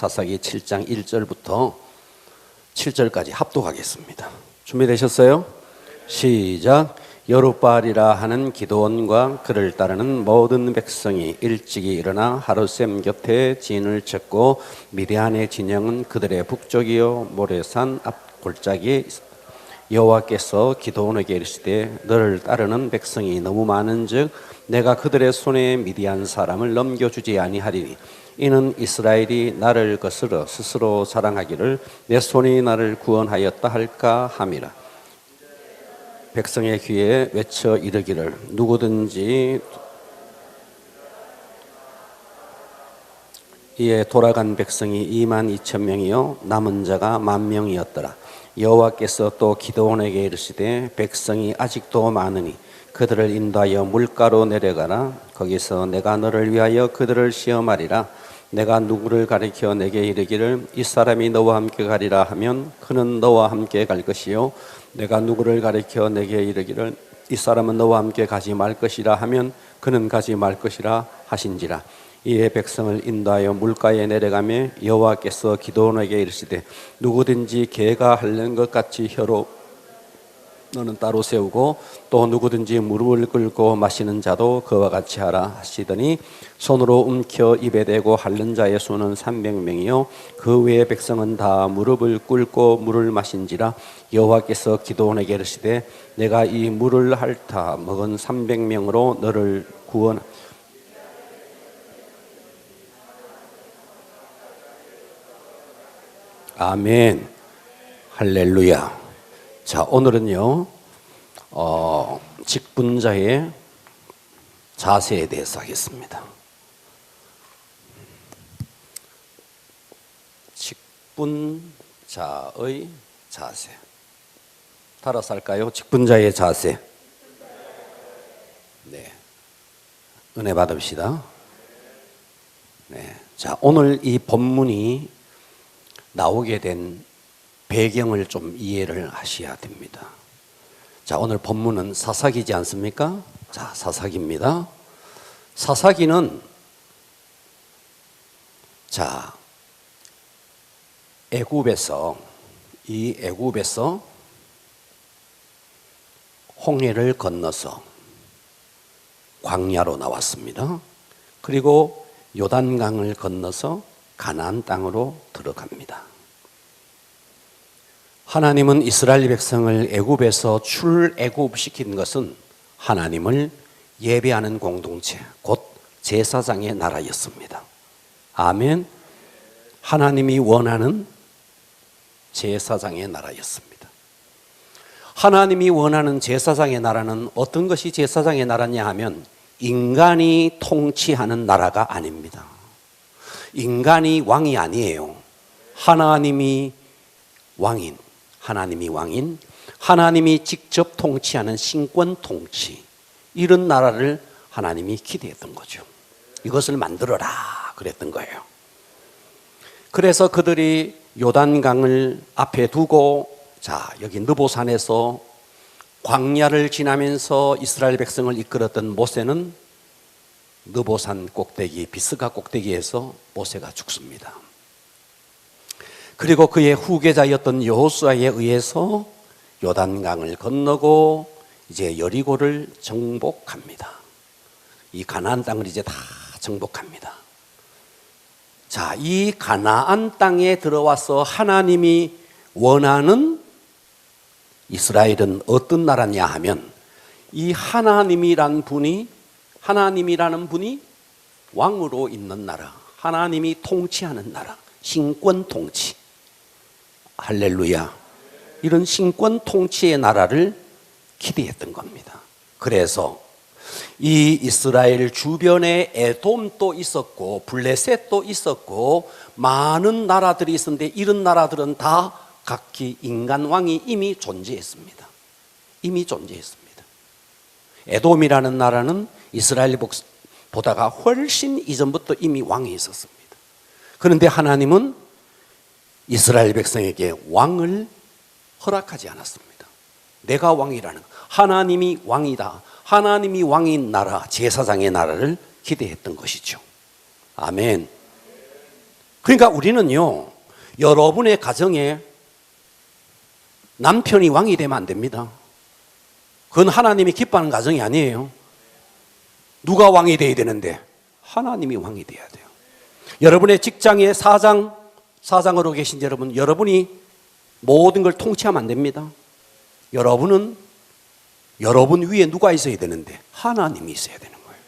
사사기 7장 1절부터 7절까지 합독하겠습니다. 준비되셨어요? 시작. 여룻바알이라 하는 기드온과 그를 따르는 모든 백성이 일찍이 일어나 하룻샘 곁에 진을 쳤고 미디안의 진영은 그들의 북쪽이요 모레산 앞 골짜기에 있었다. 여호와께서 기드온에게 이르시되 너를 따르는 백성이 너무 많은즉 내가 그들의 손에 미디안 사람을 넘겨주지 아니하리니 이는 이스라엘이 나를 거스러 스스로 자랑하기를 내 손이 나를 구원하였다 할까 함이라. 백성의 귀에 외쳐 이르기를 누구든지 이에 돌아간 백성이 22,000명이요 남은 자가 10,000명이었더라. 여호와께서 또 기드온에게 이르시되 백성이 아직도 많으니 그들을 인도하여 물가로 내려가라. 거기서 내가 너를 위하여 그들을 시험하리라. 내가 누구를 가리켜 내게 이르기를 이 사람이 너와 함께 가리라 하면 그는 너와 함께 갈 것이요 내가 누구를 가리켜 내게 이르기를 이 사람은 너와 함께 가지 말 것이라 하면 그는 가지 말 것이라 하신지라. 이에 백성을 인도하여 물가에 내려가며 여호와께서 기드온에게 이르시되 누구든지 개가 핥는 것 같이 혀로 너는 따로 세우고 또 누구든지 무릎을 꿇고 마시는 자도 그와 같이 하라 하시더니 손으로 움켜 입에 대고 핥는 자의 수는 300명이요 그 외의 백성은 다 무릎을 꿇고 물을 마신지라. 여호와께서 기드온에게 이르시되 내가 이 물을 핥아 먹은 300명으로 너를 구원 아멘 할렐루야. 자, 오늘은요 직분자의 자세에 대해서 하겠습니다. 직분자의 자세. 따라서 할까요? 직분자의 자세. 네, 은혜 받읍시다. 네, 자, 오늘 이 본문이 나오게 된 배경을 좀 이해를 하셔야 됩니다. 자, 오늘 본문은 사사기지 않습니까? 자, 사사기입니다. 사사기는 자, 애굽에서 홍해를 건너서 광야로 나왔습니다. 그리고 요단강을 건너서 가나안 땅으로 들어갑니다. 하나님은 이스라엘 백성을 애굽에서 출애굽시킨 것은 하나님을 예배하는 공동체, 곧 제사장의 나라였습니다. 아멘. 하나님이 원하는 제사장의 나라였습니다. 하나님이 원하는 제사장의 나라는 어떤 것이 제사장의 나라냐 하면 인간이 통치하는 나라가 아닙니다. 인간이 왕이 아니에요. 하나님이 왕인, 하나님이 직접 통치하는 신권 통치, 이런 나라를 하나님이 기대했던 거죠. 이것을 만들어라 그랬던 거예요. 그래서 그들이 요단강을 앞에 두고 자, 여기 느보산에서 광야를 지나면서 이스라엘 백성을 이끌었던 모세는 느보산 꼭대기, 비스가 꼭대기에서 모세가 죽습니다. 그리고 그의 후계자였던 여호수아에 의해서 요단강을 건너고 이제 여리고를 정복합니다. 이 가나안 땅을 이제 다 정복합니다. 자, 이 가나안 땅에 들어와서 하나님이 원하는 이스라엘은 어떤 나라냐 하면 이 하나님이라는 분이 왕으로 있는 나라, 하나님이 통치하는 나라, 신권 통치. 할렐루야. 이런 신권 통치의 나라를 기대했던 겁니다. 그래서 이 이스라엘 주변에 에돔도 있었고 블레셋도 있었고 많은 나라들이 있었는데 이런 나라들은 다 각기 인간 왕이 이미 존재했습니다. 에돔이라는 나라는 이스라엘보다가 훨씬 이전부터 이미 왕이 있었습니다. 그런데 하나님은 이스라엘 백성에게 왕을 허락하지 않았습니다. 내가 왕이라는, 하나님이 왕이다, 하나님이 왕인 나라, 제사장의 나라를 기대했던 것이죠. 아멘. 그러니까 우리는요, 여러분의 가정에 남편이 왕이 되면 안 됩니다. 그건 하나님이 기뻐하는 가정이 아니에요. 누가 왕이 돼야 되는데? 하나님이 왕이 돼야 돼요. 여러분의 직장의 사장으로 계신 여러분, 여러분이 모든 걸 통치하면 안 됩니다. 여러분 위에 누가 있어야 되는데? 하나님이 있어야 되는 거예요.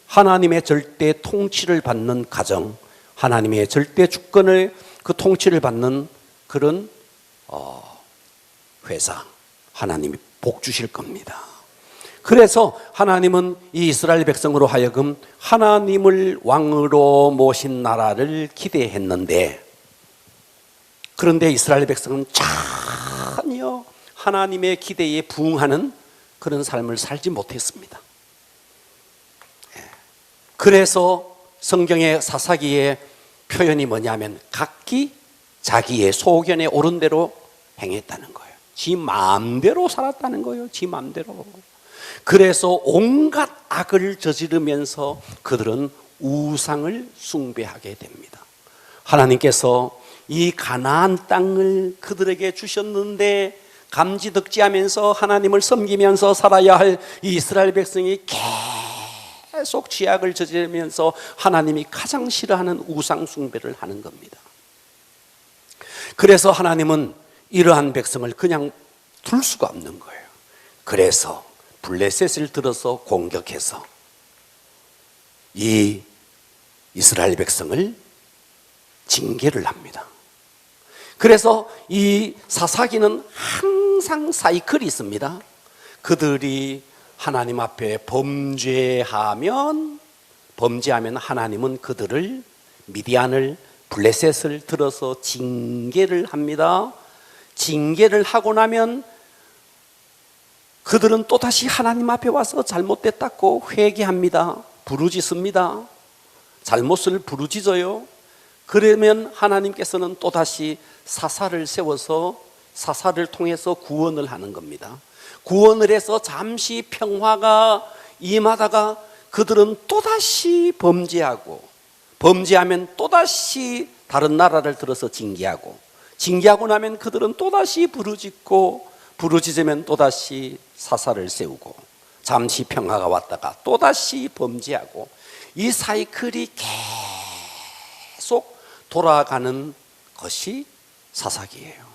하나님의 절대 통치를 받는 가정, 하나님의 절대 주권을 그 통치를 받는 그런 회사, 하나님이 복 주실 겁니다. 그래서 하나님은 이 이스라엘 백성으로 하여금 하나님을 왕으로 모신 나라를 기대했는데, 그런데 이스라엘 백성은 전혀 하나님의 기대에 부응하는 그런 삶을 살지 못했습니다. 그래서 성경의 사사기의 표현이 뭐냐면 각기 자기의 소견에 오른 대로 행했다는 거예요. 지 마음대로 살았다는 거예요. 지 마음대로. 그래서 온갖 악을 저지르면서 그들은 우상을 숭배하게 됩니다. 하나님께서 이 가나안 땅을 그들에게 주셨는데 감지덕지하면서 하나님을 섬기면서 살아야 할 이 이스라엘 백성이 계속 죄악을 저지르면서 하나님이 가장 싫어하는 우상 숭배를 하는 겁니다. 그래서 하나님은 이러한 백성을 그냥 둘 수가 없는 거예요. 그래서 블레셋을 들어서 공격해서 이 이스라엘 백성을 징계를 합니다. 그래서 이 사사기는 항상 사이클이 있습니다. 그들이 하나님 앞에 범죄하면 하나님은 그들을 미디안을 블레셋을 들어서 징계를 합니다. 징계를 하고 나면 그들은 또다시 하나님 앞에 와서 잘못됐다고 회개합니다. 부르짖습니다. 잘못을 부르짖어요. 그러면 하나님께서는 또다시 사사를 세워서 사사를 통해서 구원을 하는 겁니다. 구원을 해서 잠시 평화가 임하다가 그들은 또다시 범죄하면 또다시 다른 나라를 들어서 징계하고 나면 그들은 또다시 부르짖으면 또다시 사사를 세우고, 잠시 평화가 왔다가 또다시 범죄하고, 이 사이클이 계속 돌아가는 것이 사사기예요.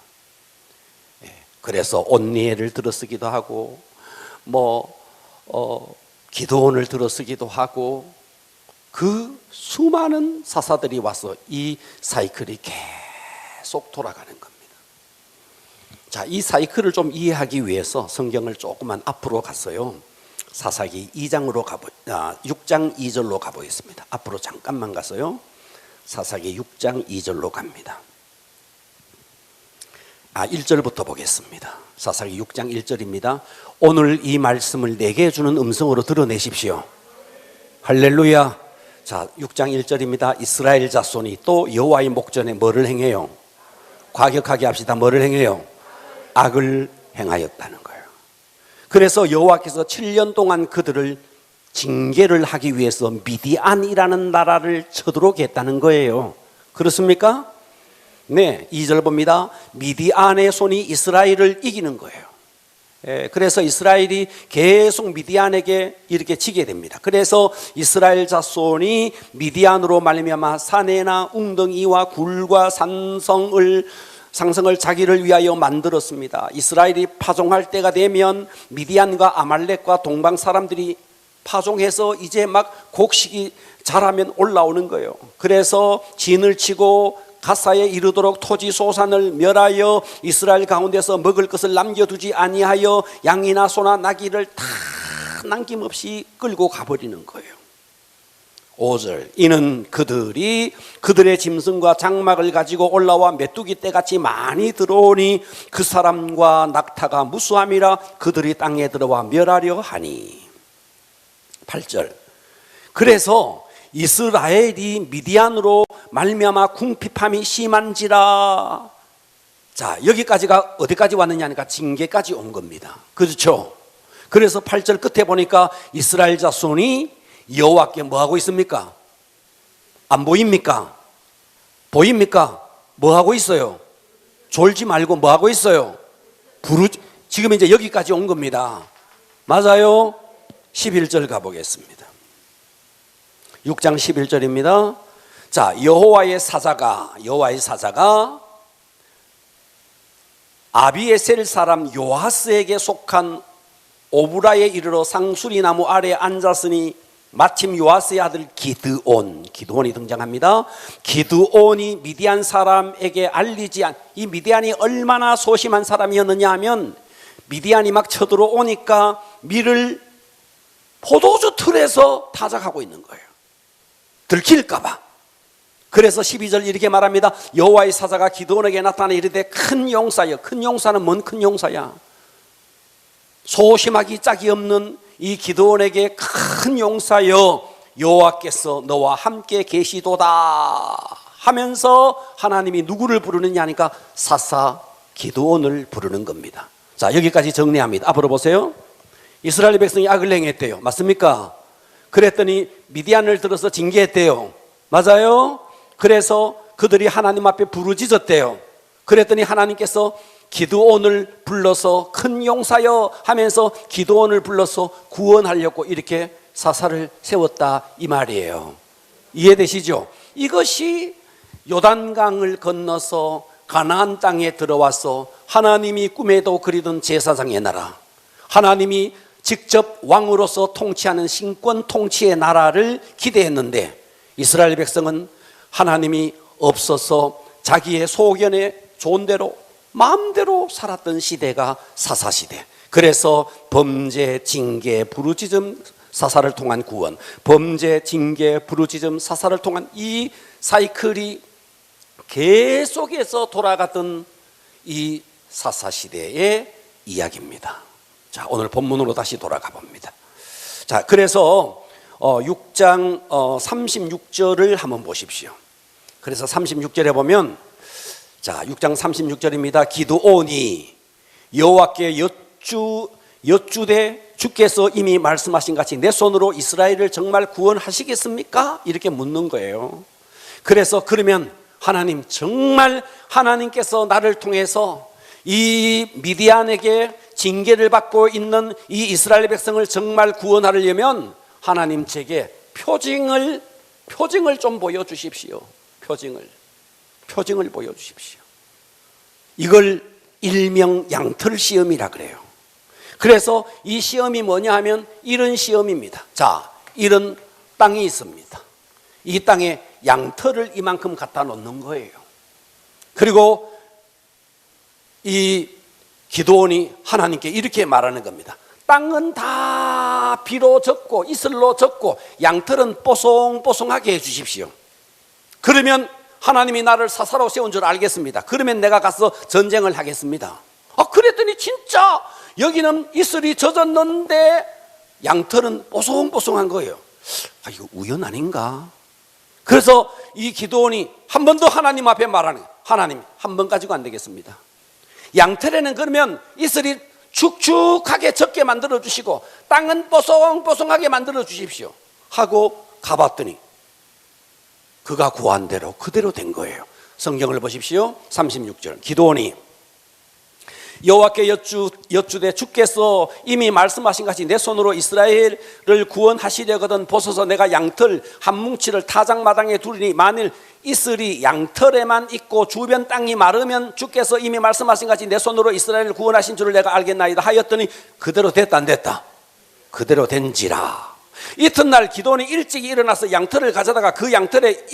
그래서 온니엘을 들어쓰기도 하고 기드온을 들어쓰기도 하고, 그 수많은 사사들이 와서 이 사이클이 계속 돌아가는 겁니다. 자, 이 사이클을 좀 이해하기 위해서 성경을 조금만 앞으로 갔어요. 사사기 6장 2절로 가보겠습니다. 앞으로 잠깐만 가서요. 사사기 6장 2절로 갑니다. 1절부터 보겠습니다. 사사기 6장 1절입니다. 오늘 이 말씀을 내게 주는 음성으로 드러내십시오. 할렐루야. 자, 6장 1절입니다. 이스라엘 자손이 또 여호와의 목전에 뭐를 행해요? 과격하게 합시다. 뭐를 행해요? 악을 행하였다는 거예요. 그래서 여호와께서 7년 동안 그들을 징계를 하기 위해서 미디안이라는 나라를 쳐들어오게 했다는 거예요. 그렇습니까? 네, 2절 봅니다. 미디안의 손이 이스라엘을 이기는 거예요. 그래서 이스라엘이 계속 미디안에게 이렇게 지게 됩니다. 그래서 이스라엘 자손이 미디안으로 말미암아 사내나 웅덩이와 굴과 상성을 자기를 위하여 만들었습니다. 이스라엘이 파종할 때가 되면 미디안과 아말렉과 동방 사람들이 파종해서 이제 막 곡식이 자라면 올라오는 거예요. 그래서 진을 치고 가사에 이르도록 토지 소산을 멸하여 이스라엘 가운데서 먹을 것을 남겨두지 아니하여 양이나 소나 나귀를 다 남김없이 끌고 가버리는 거예요. 5절, 이는 그들이 그들의 짐승과 장막을 가지고 올라와 메뚜기 떼같이 많이 들어오니 그 사람과 낙타가 무수함이라 그들이 땅에 들어와 멸하려 하니. 8절, 그래서 이스라엘이 미디안으로 말미암아 궁핍함이 심한지라. 자, 여기까지가 어디까지 왔느냐 하니까 징계까지 온 겁니다. 그렇죠? 그래서 8절 끝에 보니까 이스라엘 자손이 여호와께 뭐 하고 있습니까? 안 보입니까? 보입니까? 뭐 하고 있어요? 졸지 말고 뭐 하고 있어요? 지금 이제 여기까지 온 겁니다. 맞아요? 11절 가보겠습니다. 6장 11절입니다. 자, 여호와의 사자가 아비에셀 사람 요하스에게 속한 오브라에 이르러 상수리 나무 아래에 앉았으니 마침 요하스의 아들 기드온이 등장합니다. 기드온이 미디안 사람에게 이 미디안이 얼마나 소심한 사람이었느냐 하면 미디안이 막 쳐들어오니까 밀을 포도주 틀에서 타작하고 있는 거예요. 들킬까 봐. 그래서 12절 이렇게 말합니다. 여호와의 사자가 기드온에게 나타나 이르되 큰 용사여. 큰 용사는 뭔 큰 용사야? 소심하기 짝이 없는 이 기드온에게 큰 용사여, 여호와께서 너와 함께 계시도다 하면서 하나님이 누구를 부르느냐 하니까 사사 기드온을 부르는 겁니다. 자, 여기까지 정리합니다. 앞으로 보세요. 이스라엘 백성이 악을 행했대요. 맞습니까? 그랬더니 미디안을 들어서 징계했대요. 맞아요? 그래서 그들이 하나님 앞에 부르짖었대요. 그랬더니 하나님께서 기드온을 불러서 큰 용사여 하면서 기드온을 불러서 구원하려고 이렇게 사사를 세웠다 이 말이에요. 이해되시죠? 이것이 요단강을 건너서 가나안 땅에 들어와서 하나님이 꿈에도 그리던 제사장의 나라, 하나님이 직접 왕으로서 통치하는 신권 통치의 나라를 기대했는데 이스라엘 백성은 하나님이 없어서 자기의 소견에 좋은 대로 마음대로 살았던 시대가 사사시대. 그래서 범죄, 징계, 부르짖음, 사사를 통한 구원, 범죄, 징계, 부르짖음, 사사를 통한 이 사이클이 계속해서 돌아갔던 이 사사시대의 이야기입니다. 자, 오늘 본문으로 다시 돌아가 봅니다. 자, 그래서 6장 36절을 한번 보십시오. 그래서 36절에 보면, 자, 6장 36절입니다. 기드온이 여호와께 여쭈되 주께서 이미 말씀하신 같이 내 손으로 이스라엘을 정말 구원하시겠습니까? 이렇게 묻는 거예요. 그래서 그러면 하나님, 정말 하나님께서 나를 통해서 이 미디안에게 징계를 받고 있는 이 이스라엘 백성을 정말 구원하려면 하나님 제게 표징을 좀 보여주십시오. 표징을 보여주십시오. 이걸 일명 양털 시험이라 그래요. 그래서 이 시험이 뭐냐 하면 이런 시험입니다. 자, 이런 땅이 있습니다. 이 땅에 양털을 이만큼 갖다 놓는 거예요. 그리고 이 기드온이 하나님께 이렇게 말하는 겁니다. 땅은 다 비로 젖고 이슬로 젖고 양털은 뽀송뽀송하게 해주십시오. 그러면 하나님이 나를 사사로 세운 줄 알겠습니다. 그러면 내가 가서 전쟁을 하겠습니다. 그랬더니 진짜 여기는 이슬이 젖었는데 양털은 뽀송뽀송한 거예요. 이거 우연 아닌가? 그래서 이 기드온이 한 번 더 하나님 앞에 말하는 거예요. 하나님, 한 번 가지고 안 되겠습니다. 양털에는 그러면 이슬이 축축하게 젖게 만들어 주시고 땅은 뽀송뽀송하게 만들어 주십시오 하고 가봤더니 그가 구한 대로 그대로 된 거예요. 성경을 보십시오. 36절. 기드온이 여호와께 여쭈되 주께서 이미 말씀하신 같이 내 손으로 이스라엘을 구원하시려거든 보소서 내가 양털 한 뭉치를 타작마당에 두리니 만일 이슬이 양털에만 있고 주변 땅이 마르면 주께서 이미 말씀하신 같이 내 손으로 이스라엘을 구원하신 줄을 내가 알겠나이다 하였더니 그대로 됐다 안 됐다? 그대로 된지라. 이튿날 기드온이 일찍 일어나서 양털을 가져다가 그 양털에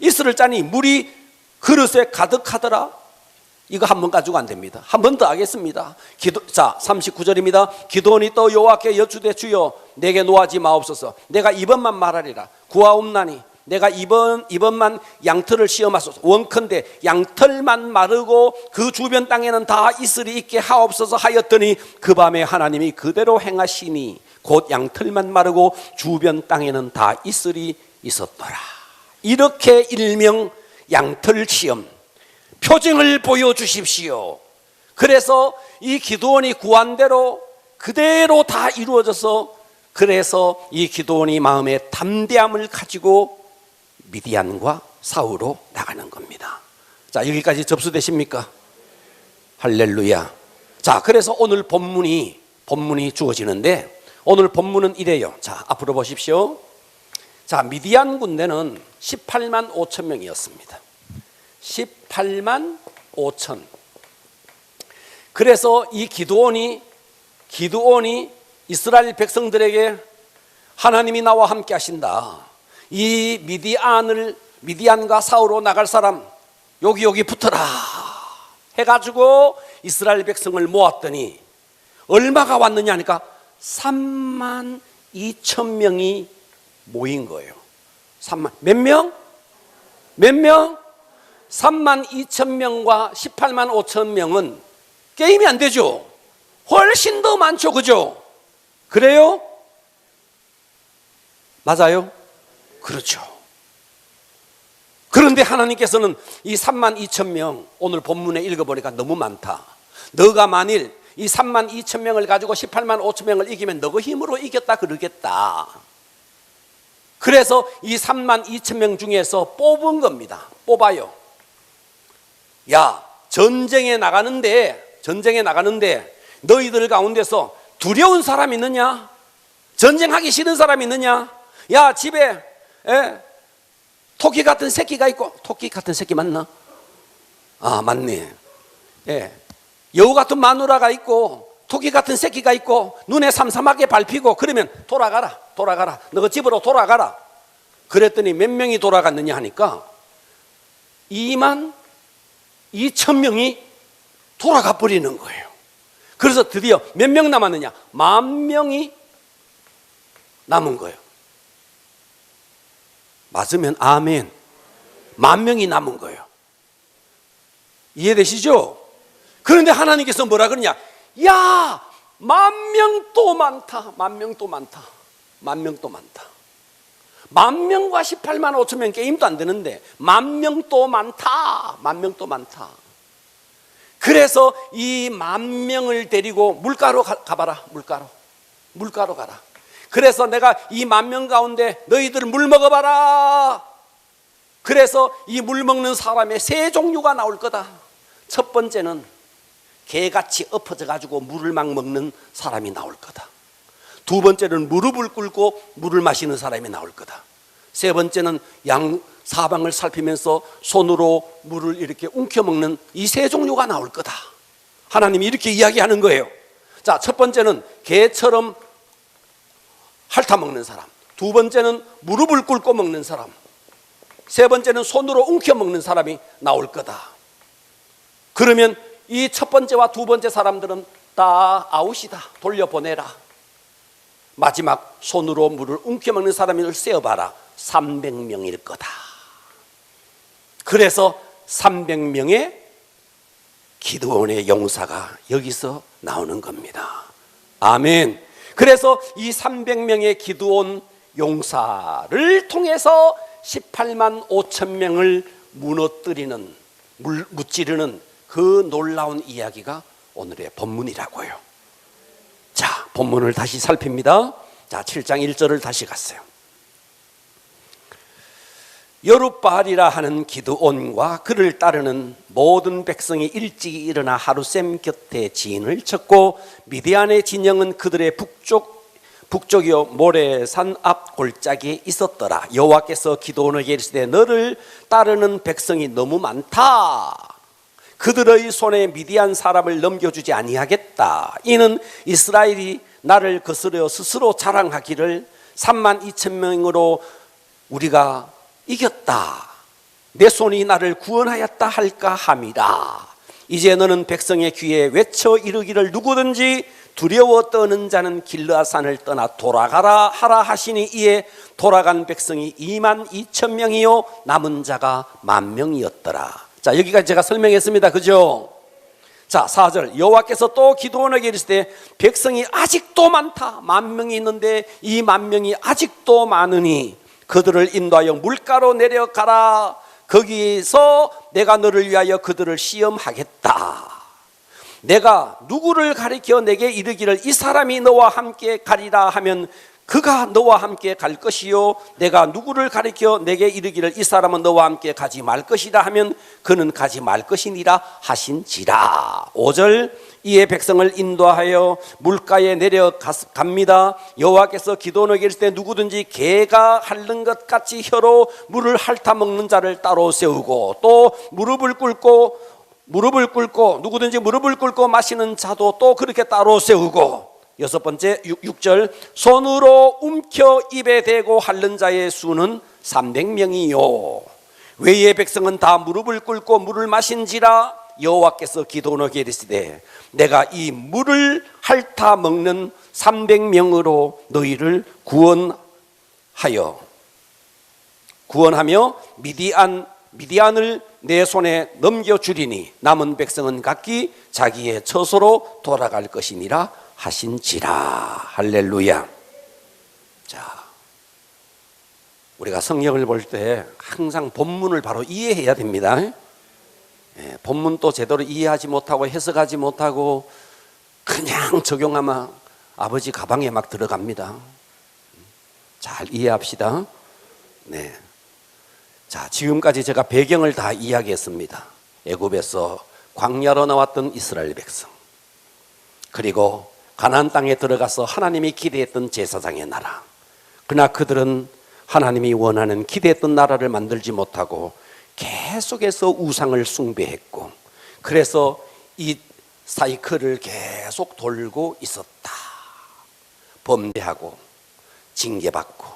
이슬을 짜니 물이 그릇에 가득하더라. 이거 한 번 가지고 안 됩니다. 한 번 더 하겠습니다. 자, 39절입니다. 기드온이 또 여호와께 여쭈되 주여 내게 노하지 마옵소서. 내가 이번만 말하리라. 구하옵나니 내가 이번만 양털을 시험하소서. 원컨대 양털만 마르고 그 주변 땅에는 다 이슬이 있게 하옵소서 하였더니 그 밤에 하나님이 그대로 행하시니 곧 양털만 마르고 주변 땅에는 다 이슬이 있었더라. 이렇게 일명 양털 시험, 표징을 보여주십시오. 그래서 이 기드온이 구한 대로 그대로 다 이루어져서 그래서 이 기드온이 마음에 담대함을 가지고 미디안과 싸우러 나가는 겁니다. 자, 여기까지 접수되십니까? 할렐루야. 자, 그래서 오늘 본문이 주어지는데, 오늘 본문은 이래요. 자, 앞으로 보십시오. 자, 미디안 군대는 18만 5천 명이었습니다. 18만 5천. 그래서 이 기드온이 이스라엘 백성들에게 하나님이 나와 함께 하신다. 이 미디안과 싸우러 나갈 사람 여기 붙어라 해가지고 이스라엘 백성을 모았더니 얼마가 왔느냐 하니까 3만 2천 명이 모인 거예요. 몇 명? 3만 2천 명과 18만 5천 명은 게임이 안 되죠. 훨씬 더 많죠. 그죠? 그래요? 맞아요? 그렇죠. 그런데 하나님께서는 이 3만 2천 명, 오늘 본문에 읽어보니까 너무 많다. 너가 만일 이 3만 2천 명을 가지고 18만 5천 명을 이기면 너가 힘으로 이겼다 그러겠다. 그래서 이 3만 2천 명 중에서 뽑은 겁니다. 뽑아요. 야, 전쟁에 나가는데 너희들 가운데서 두려운 사람 있느냐? 전쟁하기 싫은 사람 있느냐? 야, 집에 토끼 같은 새끼가 있고, 토끼 같은 새끼 맞나? 아, 맞네. 여우 같은 마누라가 있고 토끼 같은 새끼가 있고 눈에 삼삼하게 밟히고 그러면 돌아가라. 너가 집으로 돌아가라. 그랬더니 몇 명이 돌아갔느냐 하니까 2만 2천 명이 돌아가 버리는 거예요. 그래서 드디어 몇 명 남았느냐? 10,000명이 남은 거예요. 맞으면 아멘. 10,000명이 남은 거예요. 이해되시죠? 그런데 하나님께서 뭐라 그러냐? 야, 10,000명도 많다. 10,000명도 많다. 10,000명과 18만 5천 명 게임도 안 되는데 10,000명도 많다. 그래서 이 10,000명을 데리고 물가로 가봐라. 물가로 가라. 그래서 내가 이 10,000명 가운데 너희들 물 먹어봐라. 그래서 이 물 먹는 사람의 세 종류가 나올 거다. 첫 번째는 개같이 엎어져 가지고 물을 막 먹는 사람이 나올 거다. 두 번째는 무릎을 꿇고 물을 마시는 사람이 나올 거다. 세 번째는 양 사방을 살피면서 손으로 물을 이렇게 움켜먹는 이 세 종류가 나올 거다. 하나님이 이렇게 이야기하는 거예요. 자, 첫 번째는 개처럼 핥아먹는 사람, 두 번째는 무릎을 꿇고 먹는 사람, 세 번째는 손으로 움켜먹는 사람이 나올 거다. 그러면 이 첫 번째와 두 번째 사람들은 다 아웃이다. 돌려보내라. 마지막 손으로 물을 움켜먹는 사람을 세어봐라. 300명일 거다. 그래서 300명의 기드온의 용사가 여기서 나오는 겁니다. 아멘. 그래서 이 300명의 기드온 용사를 통해서 18만 5천 명을 무찌르는 그 놀라운 이야기가 오늘의 본문이라고요. 자, 본문을 다시 살핍니다. 자, 7장 1절을 다시 갔어요. 여룻바알이라 하는 기드온과 그를 따르는 모든 백성이 일찍이 일어나 하루셈 곁에 진을 쳤고 미디안의 진영은 그들의 북쪽이요 모레산 앞 골짜기에 있었더라. 여호와께서 기드온에게 이르시되 너를 따르는 백성이 너무 많다. 그들의 손에 미디안 사람을 넘겨주지 아니하겠다. 이는 이스라엘이 나를 거스려 스스로 자랑하기를 3만 2천 명으로 우리가 이겼다. 내 손이 나를 구원하였다 할까 함이라. 이제 너는 백성의 귀에 외쳐 이르기를 누구든지 두려워 떠는 자는 길르앗산을 떠나 돌아가라 하라 하시니 이에 돌아간 백성이 2만 2천 명이요 남은 자가 10,000명이었더라. 자, 여기까지 제가 설명했습니다. 그죠? 자, 4절. 여호와께서 또 기드온에게 이르시되 백성이 아직도 많다. 10,000명이 있는데 이 10,000명이 아직도 많으니 그들을 인도하여 물가로 내려가라. 거기서 내가 너를 위하여 그들을 시험하겠다. 내가 누구를 가리켜 내게 이르기를 이 사람이 너와 함께 가리라 하면 그가 너와 함께 갈 것이요 내가 누구를 가리켜 내게 이르기를 이 사람은 너와 함께 가지 말 것이라 하면 그는 가지 말 것이니라 하신지라. 5절 이에 백성을 인도하여 물가에 내려갑니다. 여호와께서 기도원에게 이르실 때 누구든지 개가 핥는 것 같이 혀로 물을 핥아 먹는 자를 따로 세우고 또 무릎을 꿇고 누구든지 무릎을 꿇고 마시는 자도 또 그렇게 따로 세우고 6번째 6절 손으로 움켜 입에 대고 핥는 자의 수는 300명이요 외의 백성은 다 무릎을 꿇고 물을 마신지라. 여호와께서 기도원에게 이르시되 내가 이 물을 핥아 먹는 300명으로 너희를 구원하며 미디안을 내 손에 넘겨주리니 남은 백성은 각기 자기의 처소로 돌아갈 것이니라 하신지라. 할렐루야. 자, 우리가 성경을 볼 때 항상 본문을 바로 이해해야 됩니다. 본문도 제대로 이해하지 못하고 해석하지 못하고 그냥 적용하면 아버지 가방에 막 들어갑니다. 잘 이해합시다. 네. 자, 지금까지 제가 배경을 다 이야기했습니다. 애굽에서 광야로 나왔던 이스라엘 백성, 그리고 가나안 땅에 들어가서 하나님이 기대했던 제사장의 나라. 그러나 그들은 하나님이 원하는 기대했던 나라를 만들지 못하고 계속해서 우상을 숭배했고, 그래서 이 사이클을 계속 돌고 있었다. 범죄하고 징계받고,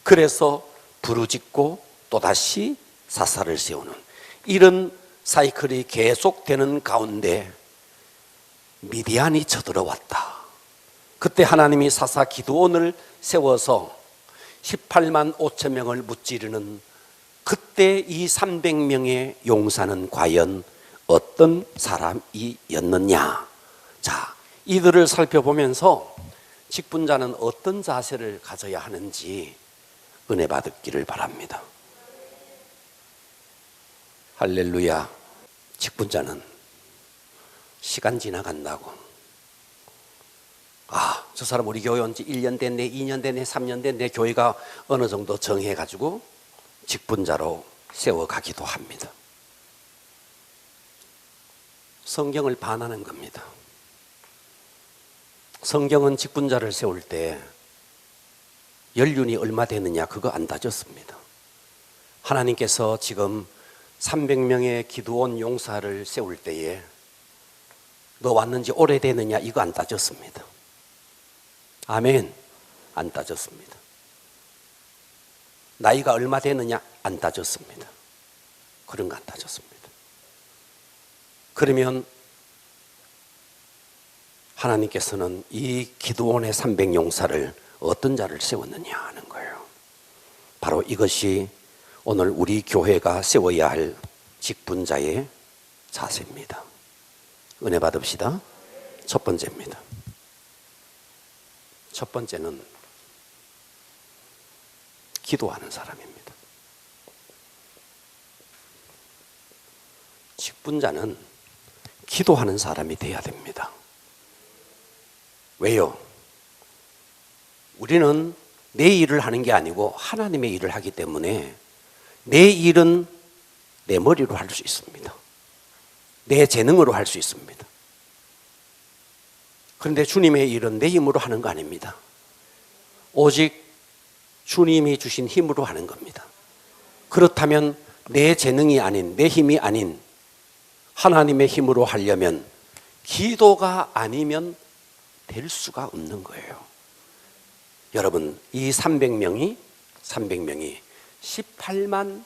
그래서 부르짖고 또다시 사사를 세우는 이런 사이클이 계속되는 가운데 미디안이 쳐들어왔다. 그때 하나님이 사사 기드온을 세워서 18만 5천 명을 무찌르는 그때 이 300명의 용사는 과연 어떤 사람이었느냐. 자, 이들을 살펴보면서 직분자는 어떤 자세를 가져야 하는지 은혜 받기를 바랍니다. 할렐루야. 직분자는 시간 지나간다고 저 사람 우리 교회 온 지 1년 됐네, 2년 됐네, 3년 됐네, 교회가 어느 정도 정해가지고 직분자로 세워가기도 합니다. 성경을 반하는 겁니다. 성경은 직분자를 세울 때 연륜이 얼마 되느냐 그거 안 따졌습니다. 하나님께서 지금 300명의 기드온 용사를 세울 때에 너 왔는지 오래되느냐 이거 안 따졌습니다. 아멘. 안 따졌습니다. 나이가 얼마 되느냐 안 따졌습니다. 그런 거 안 따졌습니다. 그러면 하나님께서는 이 기드온의 300용사를 어떤 자를 세웠느냐 하는 거예요. 바로 이것이 오늘 우리 교회가 세워야 할 직분자의 자세입니다. 은혜 받읍시다. 첫 번째입니다. 첫 번째는 기도하는 사람입니다. 직분자는 기도하는 사람이 돼야 됩니다. 왜요? 우리는 내 일을 하는 게 아니고 하나님의 일을 하기 때문에 내 일은 내 머리로 할 수 있습니다. 내 재능으로 할 수 있습니다. 그런데 주님의 일은 내 힘으로 하는 거 아닙니다. 오직 주님이 주신 힘으로 하는 겁니다. 그렇다면 내 재능이 아닌, 내 힘이 아닌 하나님의 힘으로 하려면 기도가 아니면 될 수가 없는 거예요. 여러분, 이 300명이 18만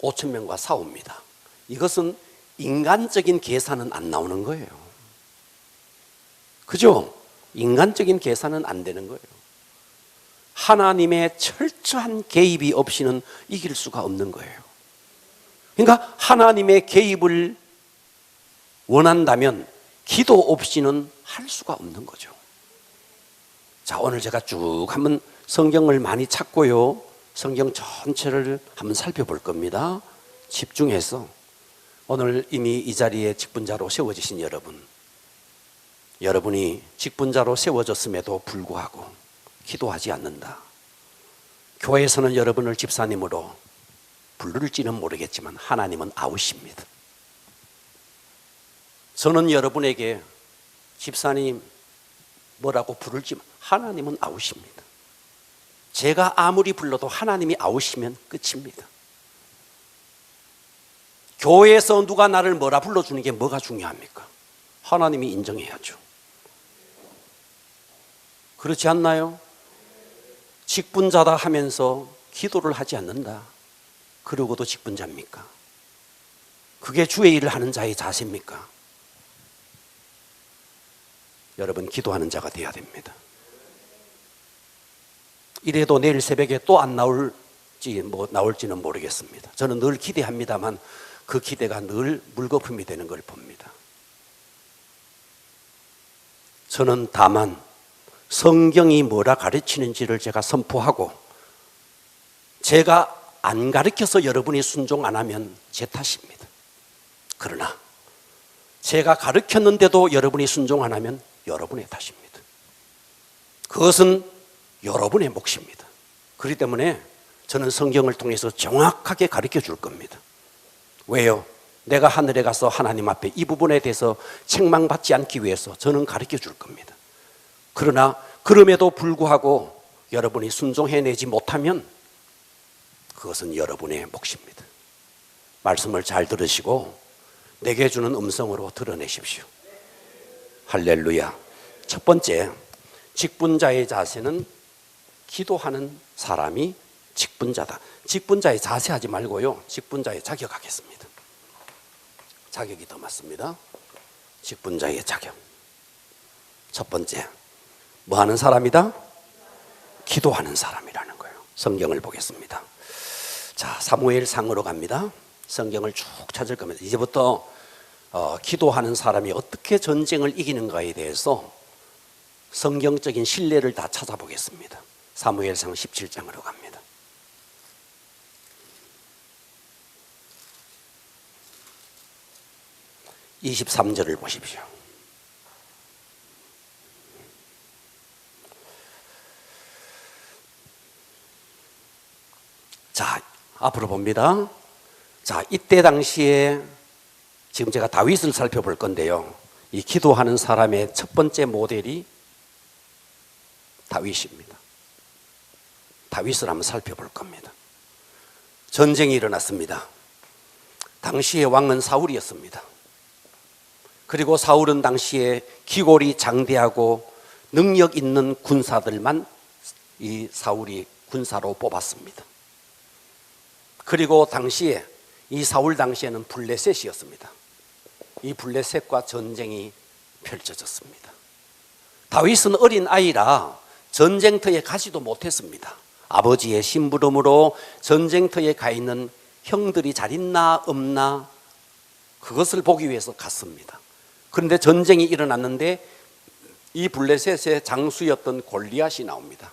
5천 명과 싸웁니다. 이것은 인간적인 계산은 안 나오는 거예요. 그죠? 인간적인 계산은 안 되는 거예요. 하나님의 철저한 개입이 없이는 이길 수가 없는 거예요. 그러니까 하나님의 개입을 원한다면 기도 없이는 할 수가 없는 거죠. 자, 오늘 제가 쭉 한번 성경을 많이 찾고요, 성경 전체를 한번 살펴볼 겁니다. 집중해서 오늘 이미 이 자리에 직분자로 세워지신 여러분, 여러분이 직분자로 세워졌음에도 불구하고 기도하지 않는다. 교회에서는 여러분을 집사님으로 부를지는 모르겠지만 하나님은 아우십니다. 저는 여러분에게 집사님 뭐라고 부를지만 하나님은 아우십니다. 제가 아무리 불러도 하나님이 아우시면 끝입니다. 교회에서 누가 나를 뭐라 불러주는 게 뭐가 중요합니까? 하나님이 인정해야죠. 그렇지 않나요? 직분자다 하면서 기도를 하지 않는다. 그러고도 직분자입니까? 그게 주의 일을 하는 자의 자세입니까? 여러분, 기도하는 자가 되어야 됩니다. 이래도 내일 새벽에 또 안 나올지는 모르겠습니다. 저는 늘 기대합니다만 그 기대가 늘 물거품이 되는 걸 봅니다. 저는 다만 성경이 뭐라 가르치는지를 제가 선포하고, 제가 안 가르쳐서 여러분이 순종 안 하면 제 탓입니다. 그러나 제가 가르쳤는데도 여러분이 순종 안 하면 여러분의 탓입니다. 그것은 여러분의 몫입니다. 그렇기 때문에 저는 성경을 통해서 정확하게 가르쳐 줄 겁니다. 왜요? 내가 하늘에 가서 하나님 앞에 이 부분에 대해서 책망받지 않기 위해서 저는 가르쳐 줄 겁니다. 그러나 그럼에도 불구하고 여러분이 순종해내지 못하면 그것은 여러분의 몫입니다. 말씀을 잘 들으시고 내게 주는 음성으로 드러내십시오. 할렐루야. 첫 번째, 직분자의 자세는 기도하는 사람이 직분자다. 직분자의 자세 하지 말고요, 직분자의 자격 하겠습니다. 자격이 더 맞습니다. 직분자의 자격. 첫 번째, 뭐 하는 사람이다? 기도하는 사람이라는 거예요. 성경을 보겠습니다. 자, 사무엘상으로 갑니다. 성경을 쭉 찾을 겁니다. 이제부터 기도하는 사람이 어떻게 전쟁을 이기는가에 대해서 성경적인 신뢰를 다 찾아보겠습니다. 사무엘상 17장으로 갑니다. (23절을) 보십시오. 자, 앞으로 봅니다. 자, 이때 당시에 지금 제가 다윗을 살펴볼 건데요, 이 기도하는 사람의 첫 번째 모델이 다윗입니다. 다윗을 한번 살펴볼 겁니다. 전쟁이 일어났습니다. 당시의 왕은 사울이었습니다. 그리고 사울은 당시에 기골이 장대하고 능력 있는 군사들만 이 사울이 군사로 뽑았습니다. 그리고 당시에 이 사울 당시에는 블레셋이었습니다. 이 블레셋과 전쟁이 펼쳐졌습니다. 다윗은 어린 아이라 전쟁터에 가지도 못했습니다. 아버지의 심부름으로 전쟁터에 가 있는 형들이 잘 있나 없나 그것을 보기 위해서 갔습니다. 그런데 전쟁이 일어났는데 이 블레셋의 장수였던 골리앗이 나옵니다.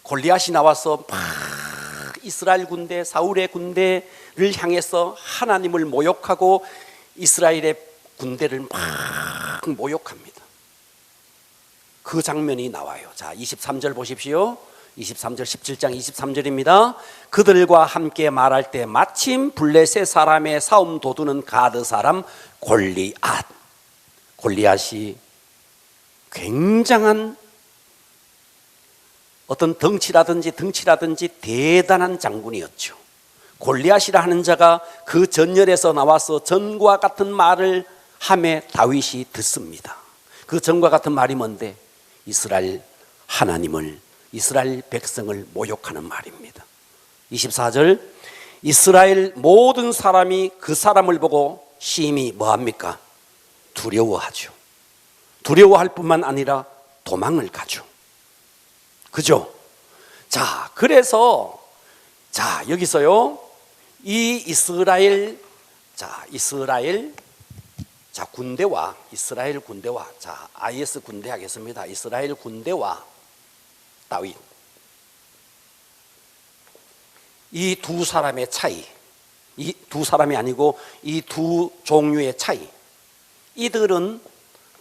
골리앗이 나와서 막 이스라엘 군대, 사울의 군대를 향해서 하나님을 모욕하고 이스라엘의 군대를 막 모욕합니다. 그 장면이 나와요. 자, 23절 보십시오. 23절, 17장 23절입니다. 그들과 함께 말할 때 마침 블레셋 사람의 싸움 도두는 가드 사람 골리앗. 골리앗이 굉장한 어떤 덩치라든지 대단한 장군이었죠. 골리앗이라 하는 자가 그 전열에서 나와서 전과 같은 말을 하매 다윗이 듣습니다. 그 전과 같은 말이 뭔데? 이스라엘 하나님을, 이스라엘 백성을 모욕하는 말입니다. 24절, 이스라엘 모든 사람이 그 사람을 보고 심히 뭐합니까? 두려워하죠. 두려워할 뿐만 아니라 도망을 가죠. 그죠? 자, 그래서 자, 여기서요, 이 이스라엘 군대와 이스라엘 군대와, 자, IS 군대 하겠습니다. 이스라엘 군대와 다윗, 이 두 사람의 차이, 이 두 사람이 아니고 이 두 종류의 차이, 이들은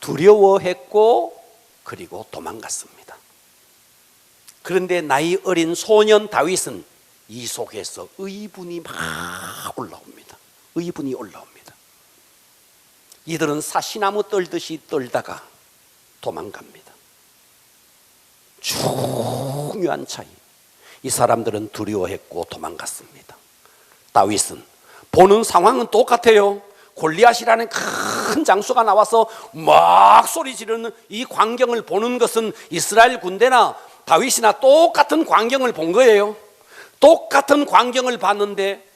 두려워했고 그리고 도망갔습니다. 그런데 나이 어린 소년 다윗은 이 속에서 의분이 막 올라옵니다. 의분이 올라옵니다. 이들은 사시나무 떨듯이 떨다가 도망갑니다. 중요한 차이. 이 사람들은 두려워했고 도망갔습니다. 다윗은 보는 상황은 똑같아요. 골리앗이라는 큰 장수가 나와서 막 소리 지르는 이 광경을 보는 것은 이스라엘 군대나 다윗이나 똑같은 광경을 본 거예요. 똑같은 광경을 봤는데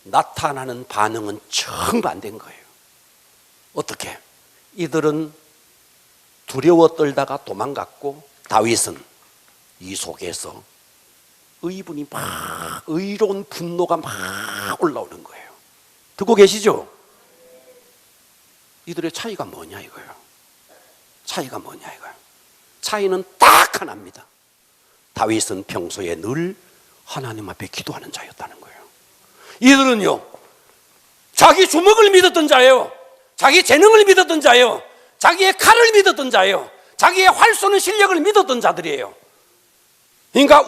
나타나는 반응은 정반대인 거예요. 어떻게? 이들은 두려워 떨다가 도망갔고 다윗은 이 속에서 의분이 막, 의로운 분노가 막 올라오는 거예요. 듣고 계시죠? 이들의 차이가 뭐냐 이거예요. 차이가 뭐냐 이거예요. 차이는 딱 하나입니다. 다윗은 평소에 늘 하나님 앞에 기도하는 자였다는 거예요. 이들은요, 자기 주먹을 믿었던 자예요. 자기 재능을 믿었던 자예요. 자기의 칼을 믿었던 자예요. 자기의 활 쏘는 실력을 믿었던 자들이에요. 그러니까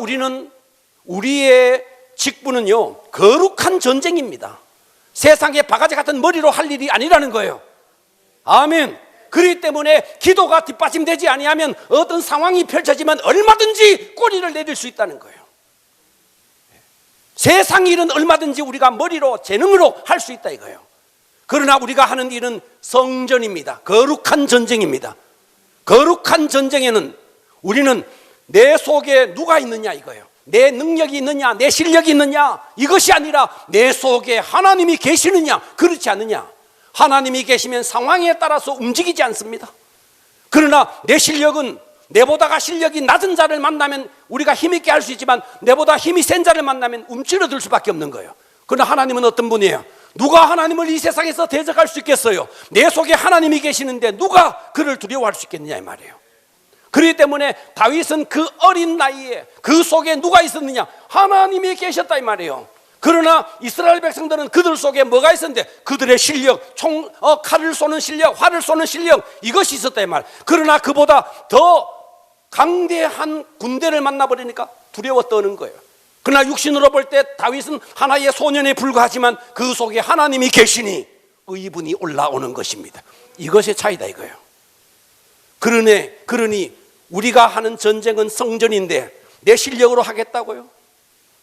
우리의 직분은요, 거룩한 전쟁입니다. 세상에 바가지 같은 머리로 할 일이 아니라는 거예요. 아멘. 그렇기 때문에 기도가 뒷받침되지 아니하면 어떤 상황이 펼쳐지면 얼마든지 꼬리를 내릴 수 있다는 거예요. 세상 일은 얼마든지 우리가 머리로 재능으로 할 수 있다 이거예요. 그러나 우리가 하는 일은 성전입니다. 거룩한 전쟁입니다. 거룩한 전쟁에는 우리는 내 속에 누가 있느냐 이거예요. 내 능력이 있느냐, 내 실력이 있느냐, 이것이 아니라 내 속에 하나님이 계시느냐, 그렇지 않느냐. 하나님이 계시면 상황에 따라서 움직이지 않습니다. 그러나 내 실력은 내보다가 실력이 낮은 자를 만나면 우리가 힘있게 할 수 있지만 내보다 힘이 센 자를 만나면 움츠러들 수밖에 없는 거예요. 그러나 하나님은 어떤 분이에요? 누가 하나님을 이 세상에서 대적할 수 있겠어요? 내 속에 하나님이 계시는데 누가 그를 두려워할 수 있겠느냐 이 말이에요. 그렇기 때문에 다윗은 그 어린 나이에 그 속에 누가 있었느냐? 하나님이 계셨다 이 말이에요. 그러나 이스라엘 백성들은 그들 속에 뭐가 있었는데 그들의 실력, 칼을 쏘는 실력, 활을 쏘는 실력, 이것이 있었다 이 말. 그러나 그보다 더 강대한 군대를 만나버리니까 두려워 떠는 거예요. 그러나 육신으로 볼 때 다윗은 하나의 소년에 불과하지만 그 속에 하나님이 계시니 의분이 올라오는 것입니다. 이것의 차이다 이거예요. 그러니 우리가 하는 전쟁은 성전인데 내 실력으로 하겠다고요?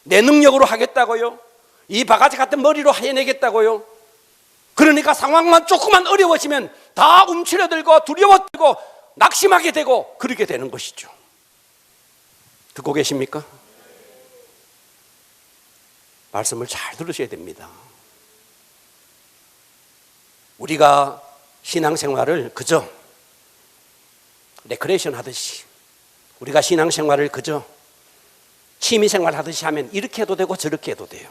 내 능력으로 하겠다고요? 이 바가지 같은 머리로 해내겠다고요? 그러니까 상황만 조금만 어려워지면 다 움츠러들고 두려워들고 낙심하게 되고 그렇게 되는 것이죠. 듣고 계십니까? 말씀을 잘 들으셔야 됩니다. 우리가 신앙생활을 그저 레크레이션 하듯이, 우리가 신앙생활을 그저 취미생활 하듯이 하면 이렇게 해도 되고 저렇게 해도 돼요.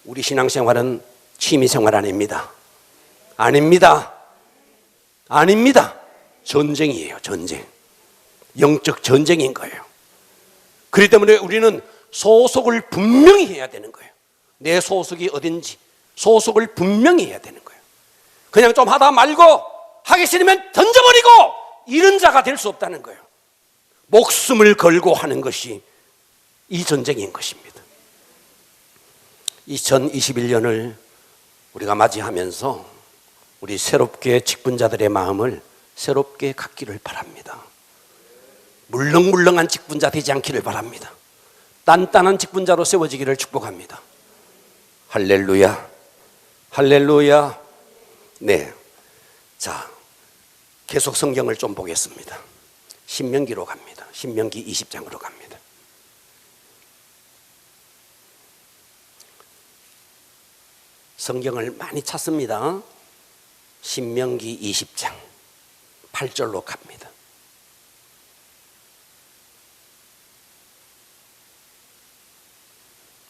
우리 신앙생활은 취미생활 아닙니다. 아닙니다. 아닙니다. 전쟁이에요. 전쟁. 영적 전쟁인 거예요. 그렇기 때문에 우리는 소속을 분명히 해야 되는 거예요. 내 소속이 어딘지 소속을 분명히 해야 되는 거예요. 그냥 좀 하다 말고 하기 싫으면 던져버리고 이런 자가 될 수 없다는 거예요. 목숨을 걸고 하는 것이 이 전쟁인 것입니다. 2021년을 우리가 맞이하면서 우리 새롭게 직분자들의 마음을 새롭게 갖기를 바랍니다. 물렁물렁한 직분자 되지 않기를 바랍니다. 단단한 직분자로 세워지기를 축복합니다. 할렐루야, 할렐루야. 네, 자, 계속 성경을 좀 보겠습니다. 신명기로 갑니다. 신명기 20장으로 갑니다. 성경을 많이 찾습니다. 신명기 20장 8절로 갑니다.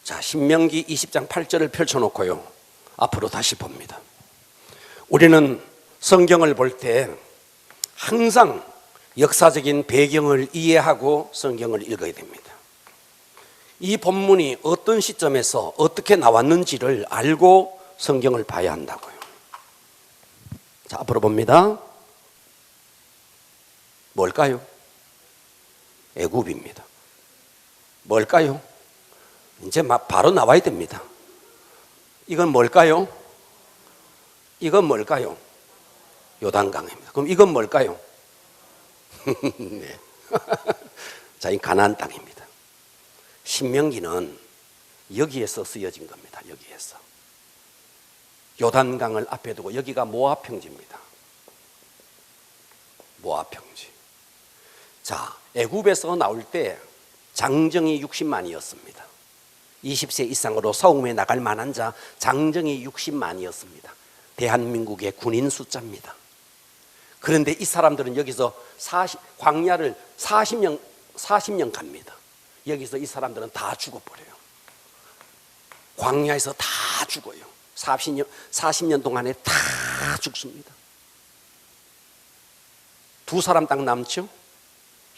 자, 신명기 20장 8절을 펼쳐놓고요, 앞으로 다시 봅니다. 우리는 성경을 볼 때 항상 역사적인 배경을 이해하고 성경을 읽어야 됩니다. 이 본문이 어떤 시점에서 어떻게 나왔는지를 알고 성경을 봐야 한다고요. 자, 앞으로 봅니다. 뭘까요? 애굽입니다. 뭘까요? 이제 막 바로 나와야 됩니다. 이건 뭘까요? 이건 뭘까요? 요단강입니다. 그럼 이건 뭘까요? 네. 자, 이 가나안 땅입니다. 신명기는 여기에서 쓰여진 겁니다. 여기에서. 요단강을 앞에 두고 여기가 모압 평지입니다. 모압 평지. 자, 애굽에서 나올 때 장정이 60만이었습니다. 20세 이상으로 싸움에 나갈 만한 자 장정이 60만이었습니다. 대한민국의 군인 숫자입니다. 그런데 이 사람들은 여기서 광야를 40년 갑니다. 여기서 이 사람들은 다 죽어버려요. 광야에서 다 죽어요. 40년 동안에 다 죽습니다. 두 사람 딱 남죠?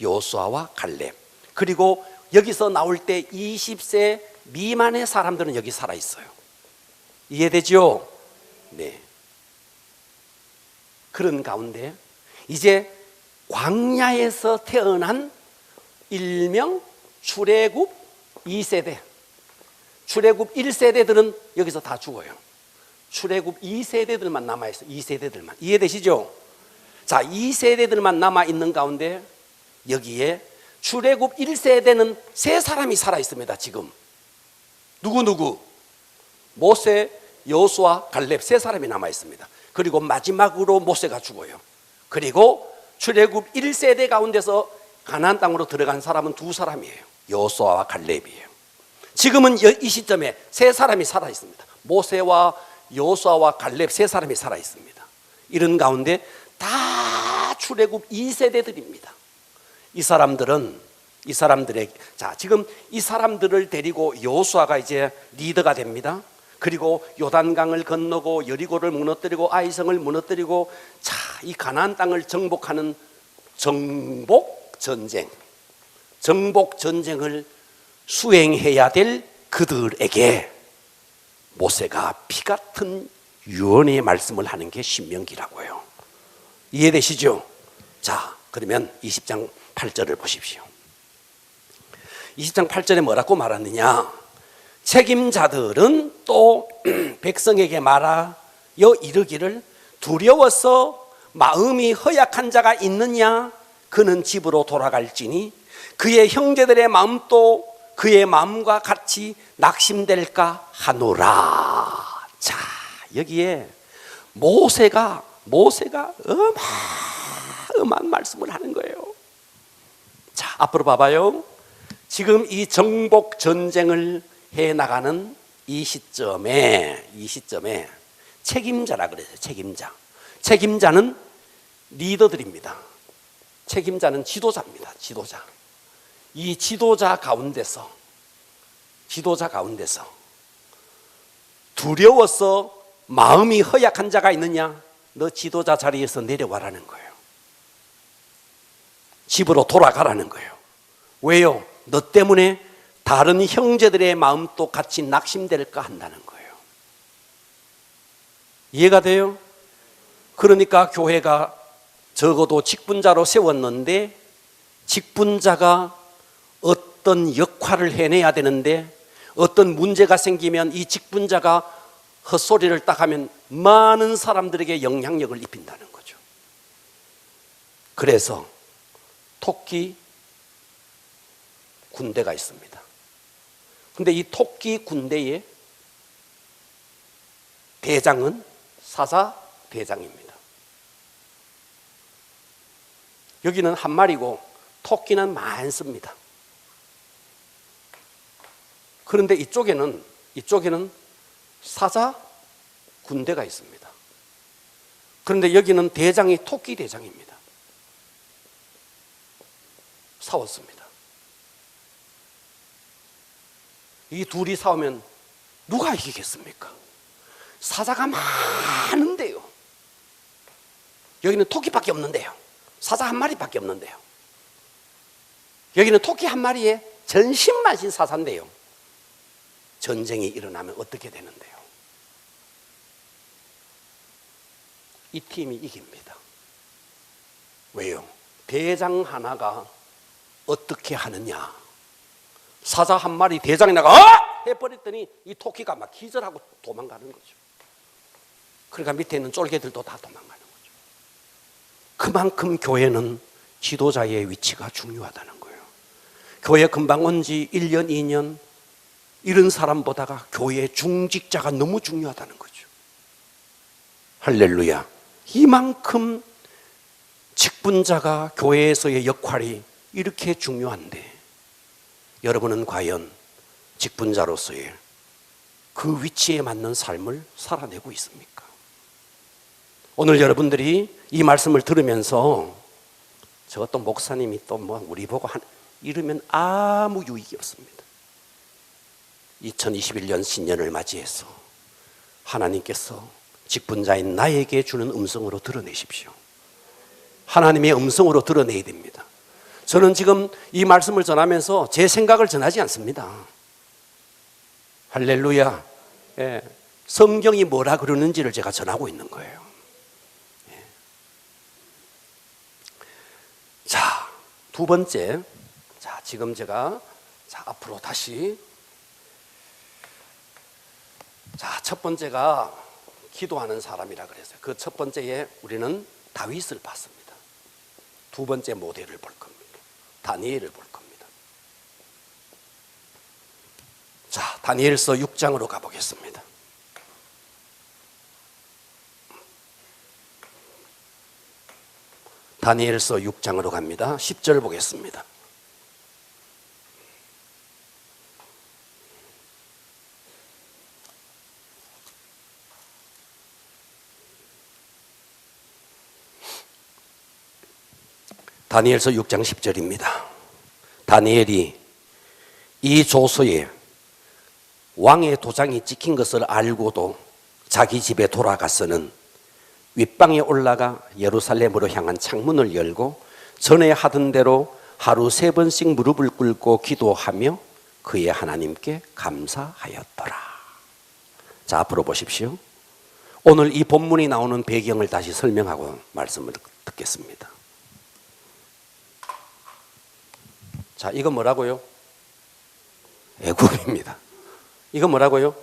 여호수아와 갈렙. 그리고 여기서 나올 때 20세 미만의 사람들은 여기 살아 있어요. 이해되죠? 네. 그런 가운데 이제 광야에서 태어난 일명 출애굽 2세대, 출애굽 1세대들은 여기서 다 죽어요. 출애굽 2세대들만 남아있어요. 2세대들만. 이해되시죠? 자, 2세대들만 남아있는 가운데 여기에 출애굽 1세대는 3사람이 살아있습니다. 지금 누구? 모세, 여호수아, 갈렙 3사람이 남아있습니다. 그리고 마지막으로 모세가 죽어요. 그리고 출애굽 1세대 가운데서 가나안 땅으로 들어간 사람은 2사람이에요. 여호수아와 갈렙이에요. 지금은 이 시점에 3사람이 살아있습니다. 모세와 여호수아와 갈렙 3사람이 살아있습니다. 이런 가운데 다 출애굽 2세대들입니다. 지금 이 사람들을 데리고 여호수아가 이제 리더가 됩니다. 그리고 요단강을 건너고 여리고를 무너뜨리고 아이성을 무너뜨리고 자, 이 가나안 땅을 정복하는 정복전쟁을 수행해야 될 그들에게 모세가 피 같은 유언의 말씀을 하는 게 신명기라고요. 이해되시죠? 자, 그러면 20장 8절을 보십시오. 20장 8절에 뭐라고 말하느냐? 책임자들은 또 백성에게 말하여 이르기를 두려워서 마음이 허약한 자가 있느냐? 그는 집으로 돌아갈지니 그의 형제들의 마음도 그의 마음과 같이 낙심될까 하노라. 자, 여기에 모세가 어마어마한 말씀을 하는 거예요. 자, 앞으로 봐봐요. 지금 이 정복 전쟁을 해 나가는 이 시점에 책임자라 그래요. 책임자는 리더들입니다. 책임자는 지도자입니다. 이 지도자 가운데서 두려워서 마음이 허약한 자가 있느냐? 너 지도자 자리에서 내려와라는 거예요. 집으로 돌아가라는 거예요. 왜요? 너 때문에 다른 형제들의 마음도 같이 낙심될까 한다는 거예요. 이해가 돼요? 그러니까 교회가 적어도 직분자로 세웠는데 직분자가 어떤 역할을 해내야 되는데 어떤 문제가 생기면 이 직분자가 헛소리를 딱 하면 많은 사람들에게 영향력을 입힌다는 거죠. 그래서 토끼 군대가 있습니다. 근데 이 토끼 군대의 대장은 사사 대장입니다. 여기는 한 마리고 토끼는 많습니다. 그런데 이쪽에는 사자 군대가 있습니다. 그런데 여기는 대장이 토끼 대장입니다. 싸웠습니다. 이 둘이 싸우면 누가 이기겠습니까? 사자가 많은데요. 여기는 토끼밖에 없는데요. 사자 한 마리밖에 없는데요. 여기는 토끼 한 마리에 전신만신 사자인데요. 전쟁이 일어나면 어떻게 되는데요? 이 팀이 이깁니다. 왜요? 대장 하나가 어떻게 하느냐. 사자 한 마리 대장에 나가 해버렸더니 이 토끼가 막 기절하고 도망가는 거죠. 그러니까 밑에 있는 쫄개들도 다 도망가는 거죠. 그만큼 교회는 지도자의 위치가 중요하다는 거예요. 교회 금방 온 지 1년, 2년 이런 사람보다가 교회 중직자가 너무 중요하다는 거죠. 할렐루야. 이만큼 직분자가 교회에서의 역할이 이렇게 중요한데 여러분은 과연 직분자로서의 그 위치에 맞는 삶을 살아내고 있습니까? 오늘 여러분들이 이 말씀을 들으면서 저것도 목사님이 또 뭐 우리 보고 이러면 아무 유익이 없습니다. 2021년 신년을 맞이해서 하나님께서 직분자인 나에게 주는 음성으로 드러내십시오. 하나님의 음성으로 드러내야 됩니다. 저는 지금 이 말씀을 전하면서 제 생각을 전하지 않습니다. 할렐루야. 예. 성경이 뭐라 그러는지를 제가 전하고 있는 거예요. 예. 자, 두 번째. 자, 지금 제가 앞으로 다시. 자, 첫 번째가 기도하는 사람이라 그랬어요. 그 첫 번째에 우리는 다윗을 봤습니다. 두 번째 모델을 볼 겁니다. 다니엘을 볼 겁니다. 자, 다니엘서 6장으로 가보겠습니다. 다니엘서 6장으로 갑니다. 10절 보겠습니다. 다니엘서 6장 10절입니다. 다니엘이 이 조서에 왕의 도장이 찍힌 것을 알고도 자기 집에 돌아가서는 윗방에 올라가 예루살렘으로 향한 창문을 열고 전에 하던 대로 하루 3번씩 무릎을 꿇고 기도하며 그의 하나님께 감사하였더라. 자, 앞으로 보십시오. 오늘 이 본문이 나오는 배경을 다시 설명하고 말씀을 듣겠습니다. 자, 이건 뭐라고요? 애굽입니다. 이건 뭐라고요?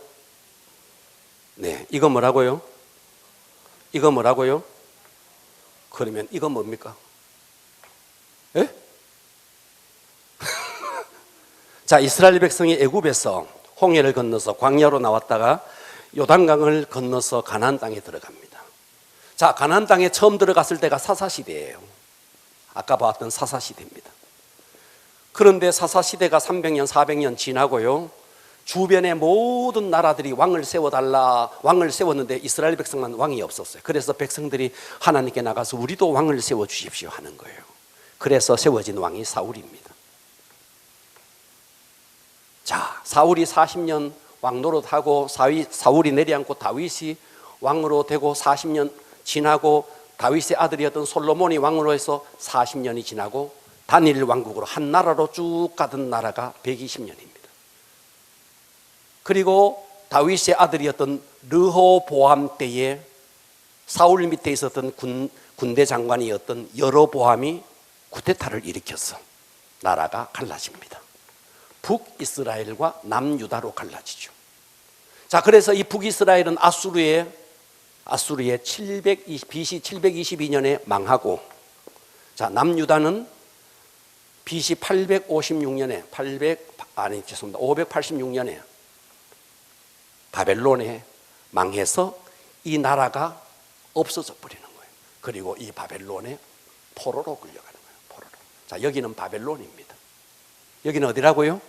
네, 이건 뭐라고요? 이건 뭐라고요? 그러면 이건 뭡니까? 예? 자, 이스라엘 백성이 애굽에서 홍해를 건너서 광야로 나왔다가 요단강을 건너서 가나안 땅에 들어갑니다. 자, 가나안 땅에 처음 들어갔을 때가 사사시대예요. 아까 봤던 사사시대입니다. 그런데 사사시대가 300년, 400년 지나고요. 주변의 모든 나라들이 왕을 세워달라, 왕을 세웠는데 이스라엘 백성만 왕이 없었어요. 그래서 백성들이 하나님께 나가서 우리도 왕을 세워주십시오 하는 거예요. 그래서 세워진 왕이 사울입니다. 자, 사울이 40년 왕 노릇하고 사울이 내려앉고 다윗이 왕으로 되고 40년 지나고 다윗의 아들이었던 솔로몬이 왕으로 해서 40년이 지나고 다니엘 왕국으로 한 나라로 쭉 가던 나라가 120년입니다. 그리고 다윗의 아들이었던 르호보암 때에 사울 밑에 있었던 군대 장관이었던 여로보암이 쿠데타를 일으켜서 나라가 갈라집니다. 북이스라엘과 남유다로 갈라지죠. 자, 그래서 이 북이스라엘은 아수르의 BC 722년에 망하고, 자, 남유다는 BC 856년에 586년에 바벨론에 망해서 이 나라가 없어져 버리는 거예요. 그리고 이 바벨론에 포로로 끌려가는 거예요. 포로로. 자, 여기는 바벨론입니다. 여기는 어디라고요?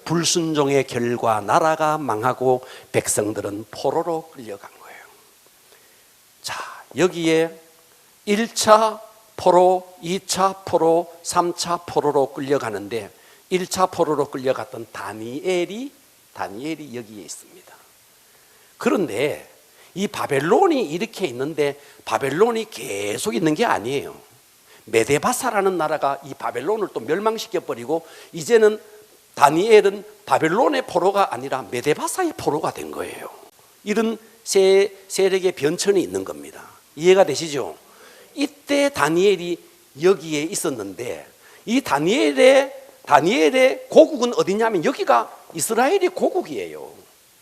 불순종의 결과 나라가 망하고 백성들은 포로로 끌려간 거예요. 자, 여기에 1차 포로, 2차 포로, 3차 포로로 끌려가는데 1차 포로로 끌려갔던 다니엘이 여기에 있습니다. 그런데 이 바벨론이 이렇게 있는데 바벨론이 계속 있는 게 아니에요. 메데바사라는 나라가 이 바벨론을 또 멸망시켜버리고 이제는 다니엘은 바벨론의 포로가 아니라 메데바사의 포로가 된 거예요. 이런 세력의 변천이 있는 겁니다. 이해가 되시죠? 이때 다니엘이 여기에 있었는데, 이 다니엘의 고국은 어디냐면 여기가 이스라엘이 고국이에요.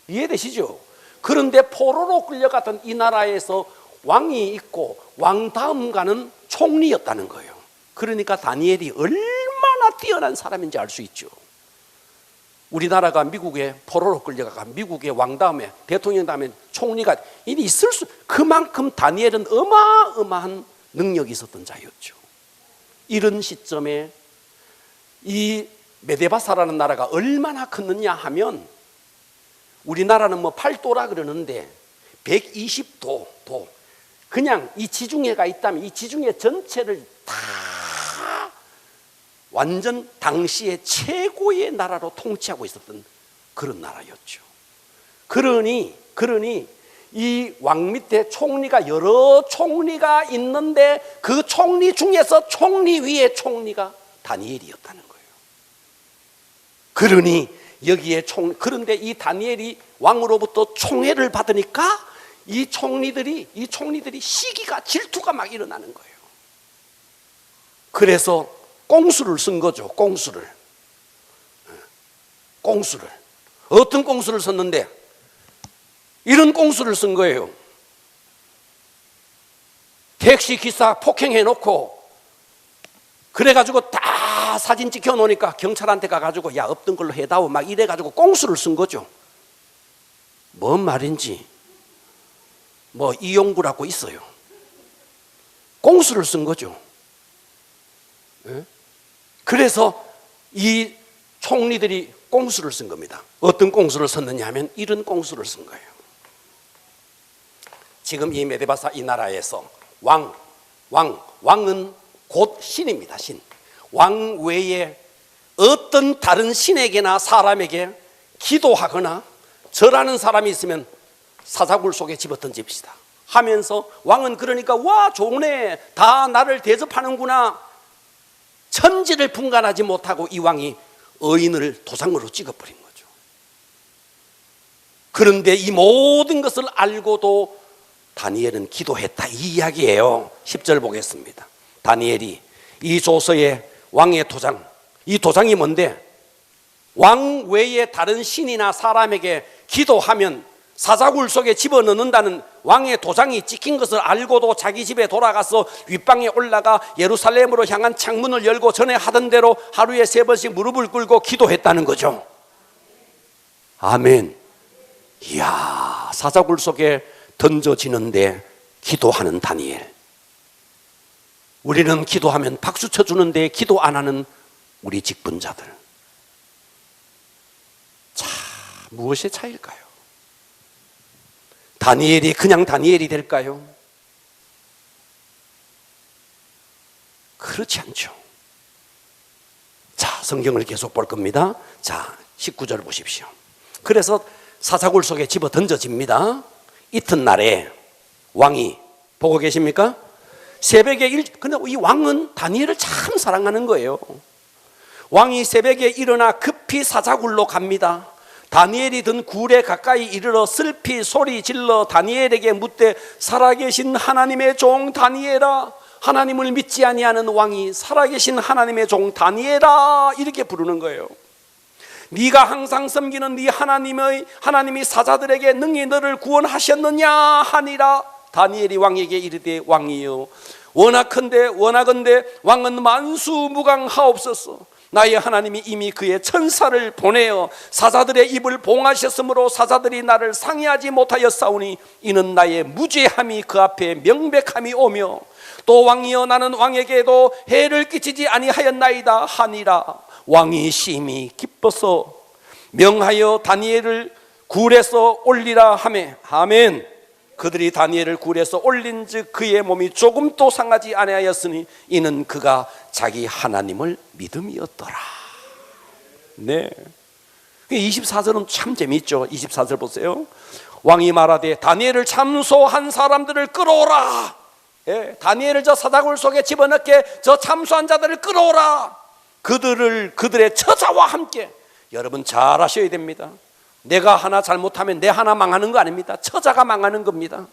이해되시죠? 그런데 포로로 끌려갔던 이 나라에서 왕이 있고 왕 다음 가는 총리였다는 거예요. 그러니까 다니엘이 얼마나 뛰어난 사람인지 알 수 있죠. 우리나라가 미국에 포로로 끌려가가 미국의 왕 다음에 대통령 다음에 총리가 이리 있을 수, 그만큼 다니엘은 어마어마한 능력이 있었던 자였죠. 이런 시점에 이 메데바사라는 나라가 얼마나 컸느냐 하면, 우리나라는 뭐 8도라 그러는데 120도 그냥 이 지중해가 있다면 이 지중해 전체를 다 완전 당시의 최고의 나라로 통치하고 있었던 그런 나라였죠. 그러니 이 왕 밑에 총리가 여러 총리가 있는데 그 총리 중에서 총리 위의 총리가 다니엘이었다는 거예요. 그러니 여기에 그런데 이 다니엘이 왕으로부터 총애를 받으니까 이 총리들이 시기가, 질투가 막 일어나는 거예요. 그래서 꽁수를 쓴 거죠. 꽁수를. 어떤 꽁수를 썼는데 이런 꽁수를 쓴 거예요. 택시 기사 폭행해 놓고 그래가지고 다 사진 찍혀 놓으니까 경찰한테 가가지고 야, 없던 걸로 해다오 막 이래가지고 꽁수를 쓴 거죠. 뭔 말인지 뭐 이용구라고 있어요. 꽁수를 쓴 거죠. 그래서 이 총리들이 꽁수를 쓴 겁니다. 어떤 꽁수를 썼느냐 하면 이런 꽁수를 쓴 거예요. 지금 이 메데바사 이 나라에서 왕은 곧 신입니다. 신. 왕 외에 어떤 다른 신에게나 사람에게 기도하거나 절하는 사람이 있으면 사자굴 속에 집어던집시다 하면서, 왕은 그러니까 와, 좋네, 다 나를 대접하는구나, 천지를 분간하지 못하고 이 왕이 의인을 도장으로 찍어버린 거죠. 그런데 이 모든 것을 알고도 다니엘은 기도했다, 이 이야기예요. 10절 보겠습니다. 다니엘이 이 조서에 왕의 도장, 이 도장이 뭔데, 왕 외에 다른 신이나 사람에게 기도하면 사자굴 속에 집어넣는다는 왕의 도장이 찍힌 것을 알고도 자기 집에 돌아가서 윗방에 올라가 예루살렘으로 향한 창문을 열고 전에 하던 대로 하루에 3번씩 무릎을 꿇고 기도했다는 거죠. 아멘. 이야, 사자굴 속에 던져지는데 기도하는 다니엘. 우리는 기도하면 박수 쳐주는데 기도 안 하는 우리 직분자들. 자, 무엇의 차이일까요? 다니엘이 그냥 다니엘이 될까요? 그렇지 않죠. 자, 성경을 계속 볼 겁니다. 자, 19절 보십시오. 그래서 사자굴 속에 집어 던져집니다. 이튿날에 왕이, 보고 계십니까? 새벽에 근데 이 왕은 다니엘을 참 사랑하는 거예요. 왕이 새벽에 일어나 급히 사자굴로 갑니다. 다니엘이 든 굴에 가까이 이르러 슬피 소리 질러 다니엘에게 묻되, 살아계신 하나님의 종 다니엘아, 하나님을 믿지 아니하는 왕이 살아계신 하나님의 종 다니엘아, 이렇게 부르는 거예요. 네가 항상 섬기는 네 하나님이 사자들에게 능히 너를 구원하셨느냐 하니라. 다니엘이 왕에게 이르되, 왕이여, 원하건대 왕은 만수무강하옵소서. 나의 하나님이 이미 그의 천사를 보내어 사자들의 입을 봉하셨으므로 사자들이 나를 상해하지 못하였사오니 이는 나의 무죄함이 그 앞에 명백함이 오며, 또 왕이여, 나는 왕에게도 해를 끼치지 아니하였나이다 하니라. 왕이 심히 기뻐서 명하여 다니엘을 굴에서 올리라 하매, 아멘. 그들이 다니엘을 굴에서 올린즉 그의 몸이 조금도 상하지 아니하였으니 이는 그가 자기 하나님을 믿음이었더라. 네. 24절은 참 재미있죠. 24절 보세요. 왕이 말하되, 다니엘을 참소한 사람들을 끌어오라. 예, 다니엘을 저 사자굴 속에 집어넣게 저 참소한 자들을 끌어오라. 그들의 처자와 함께. 여러분 잘 아셔야 됩니다. 내가 하나 잘못하면 내 하나 망하는 거 아닙니다. 처자가 망하는 겁니다.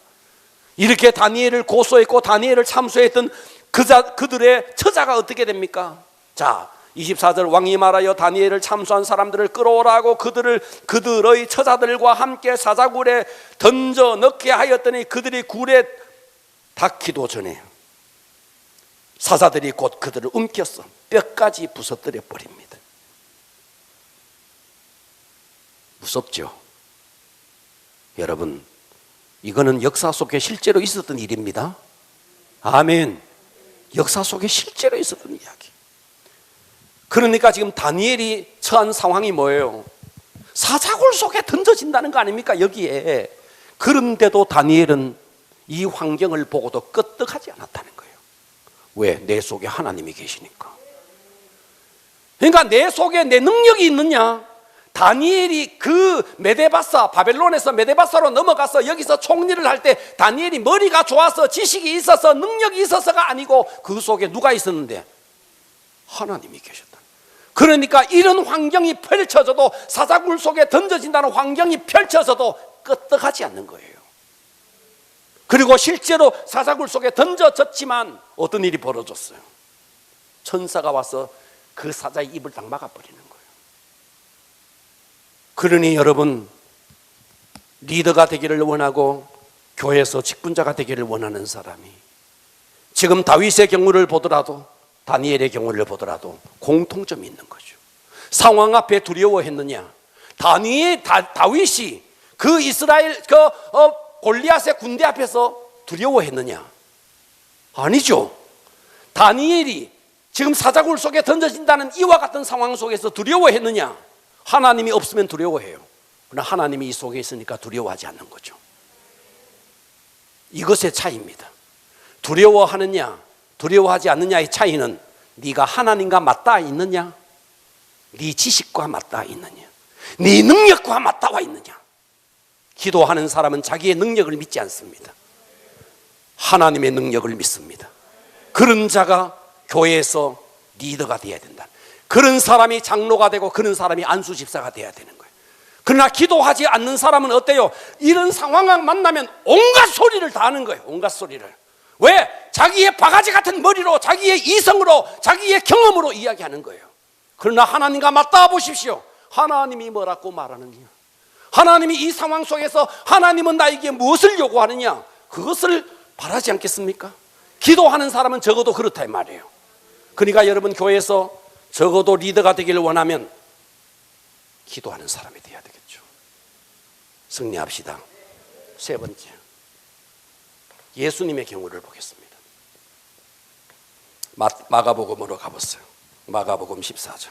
이렇게 다니엘을 고소했고 다니엘을 참소했던 그들의 처자가 어떻게 됩니까? 자, 24절 왕이 말하여 다니엘을 참수한 사람들을 끌어오라고 그들의 처자들과 함께 사자굴에 던져 넣게 하였더니 그들이 굴에 닿기도 전에 사자들이 곧 그들을 움켜서 뼈까지 부서뜨려 버립니다. 무섭죠? 여러분, 이거는 역사 속에 실제로 있었던 일입니다. 아멘. 역사 속에 실제로 있었던 이야기. 그러니까 지금 다니엘이 처한 상황이 뭐예요? 사자굴 속에 던져진다는 거 아닙니까? 여기에. 그런데도 다니엘은 이 환경을 보고도 끄떡하지 않았다는 거예요. 왜? 내 속에 하나님이 계시니까. 그러니까 내 속에 내 능력이 있느냐? 다니엘이 그 메데바사, 바벨론에서 메데바사로 넘어가서 여기서 총리를 할 때 다니엘이 머리가 좋아서 지식이 있어서 능력이 있어서가 아니고 그 속에 누가 있었는데? 하나님이 계셨다. 그러니까 이런 환경이 펼쳐져도, 사자굴 속에 던져진다는 환경이 펼쳐져도 끄떡하지 않는 거예요. 그리고 실제로 사자굴 속에 던져졌지만 어떤 일이 벌어졌어요? 천사가 와서 그 사자의 입을 딱 막아버리는 거예요. 그러니 여러분, 리더가 되기를 원하고 교회에서 직분자가 되기를 원하는 사람이 지금 다윗의 경우를 보더라도, 다니엘의 경우를 보더라도 공통점이 있는 거죠. 상황 앞에 두려워했느냐? 다윗이 그 이스라엘 골리앗의 군대 앞에서 두려워했느냐? 아니죠. 다니엘이 지금 사자굴 속에 던져진다는 이와 같은 상황 속에서 두려워했느냐? 하나님이 없으면 두려워해요. 그러나 하나님이 이 속에 있으니까 두려워하지 않는 거죠. 이것의 차이입니다. 두려워하느냐, 두려워하지 않느냐의 차이는 네가 하나님과 맞닿아 있느냐, 네 지식과 맞닿아 있느냐, 네 능력과 맞닿아 있느냐. 기도하는 사람은 자기의 능력을 믿지 않습니다. 하나님의 능력을 믿습니다. 그런 자가 교회에서 리더가 되어야 된다. 그런 사람이 장로가 되고 그런 사람이 안수 집사가 되어야 되는 거예요. 그러나 기도하지 않는 사람은 어때요? 이런 상황을 만나면 온갖 소리를 다 하는 거예요. 온갖 소리를. 왜? 자기의 바가지 같은 머리로, 자기의 이성으로, 자기의 경험으로 이야기하는 거예요. 그러나 하나님과 맞닿아 보십시오. 하나님이 뭐라고 말하느냐? 하나님이 이 상황 속에서 하나님은 나에게 무엇을 요구하느냐? 그것을 바라지 않겠습니까? 기도하는 사람은 적어도 그렇다 이 말이에요. 그러니까 여러분, 교회에서 적어도 리더가 되기를 원하면 기도하는 사람이 되어야 되겠죠. 승리합시다. 세 번째, 예수님의 경우를 보겠습니다. 마가복음으로 가보세요. 마가복음 14장.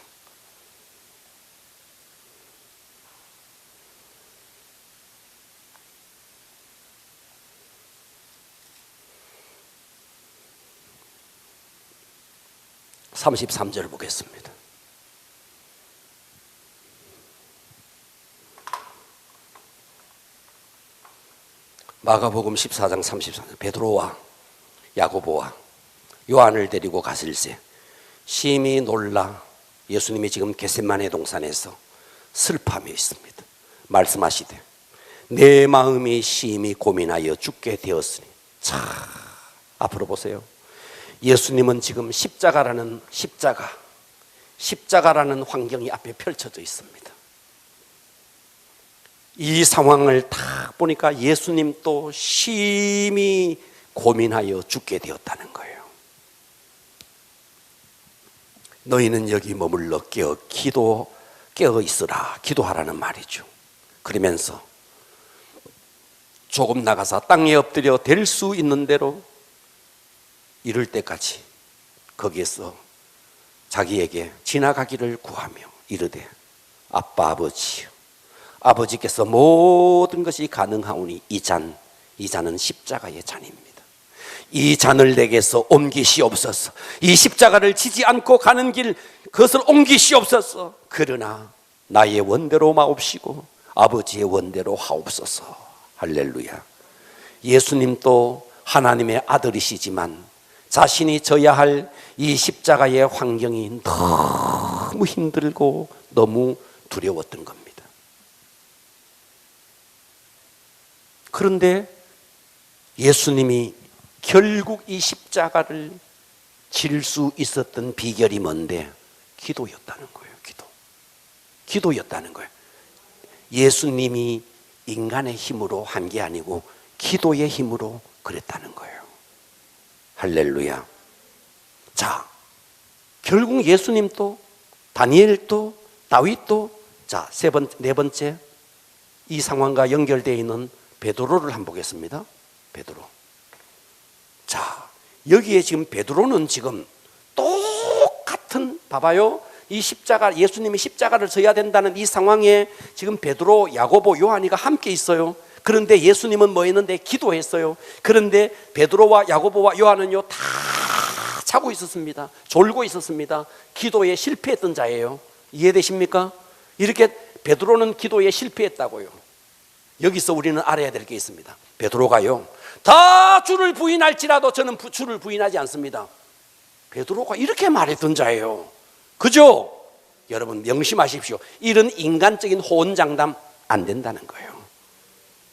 (33절) 보겠습니다. 마가복음 14장 33절. 베드로와 야고보와 요한을 데리고 가실새 심히 놀라 예수님이 지금 겟세마네 동산에서 슬퍼하며 있습니다. 말씀하시되 내 마음이 심히 고민하여 죽게 되었으니. 자, 앞으로 보세요. 예수님은 지금 십자가라는 환경이 앞에 펼쳐져 있습니다. 이 상황을 딱 보니까 예수님도 심히 고민하여 죽게 되었다는 거예요. 너희는 여기 머물러 깨어 있으라, 기도하라는 말이죠. 그러면서 조금 나가서 땅에 엎드려 될 수 있는 대로 이럴 때까지 거기에서 자기에게 지나가기를 구하며 이르되 아빠 아버지여, 아버지께서 모든 것이 가능하오니 이 잔은 십자가의 잔입니다. 이 잔을 내게서 옮기시옵소서. 이 십자가를 지지 않고 가는 길, 그것을 옮기시옵소서. 그러나 나의 원대로 마옵시고 아버지의 원대로 하옵소서. 할렐루야. 예수님도 하나님의 아들이시지만 자신이 져야 할 이 십자가의 환경이 너무 힘들고 너무 두려웠던 겁니다. 그런데 예수님이 결국 이 십자가를 질 수 있었던 비결이 뭔데? 기도였다는 거예요. 기도였다는 거예요. 예수님이 인간의 힘으로 한 게 아니고 기도의 힘으로 그랬다는 거예요. 할렐루야. 자, 결국 예수님도 다니엘도 다윗도, 자, 네 번째 이 상황과 연결되어 있는 베드로를 한번 보겠습니다. 베드로. 자, 여기에 지금 베드로는 지금 똑같은, 봐봐요. 이 십자가, 예수님이 십자가를 져야 된다는 이 상황에 지금 베드로, 야고보, 요한이가 함께 있어요. 그런데 예수님은 뭐 했는데? 기도했어요. 그런데 베드로와 야고보와 요한은요, 다 자고 있었습니다. 졸고 있었습니다. 기도에 실패했던 자예요. 이해되십니까? 이렇게 베드로는 기도에 실패했다고요. 여기서 우리는 알아야 될 게 있습니다. 베드로가요, 다 주를 부인할지라도 저는 주를 부인하지 않습니다. 베드로가 이렇게 말했던 자예요. 그죠? 여러분 명심하십시오. 이런 인간적인 호언장담 안 된다는 거예요.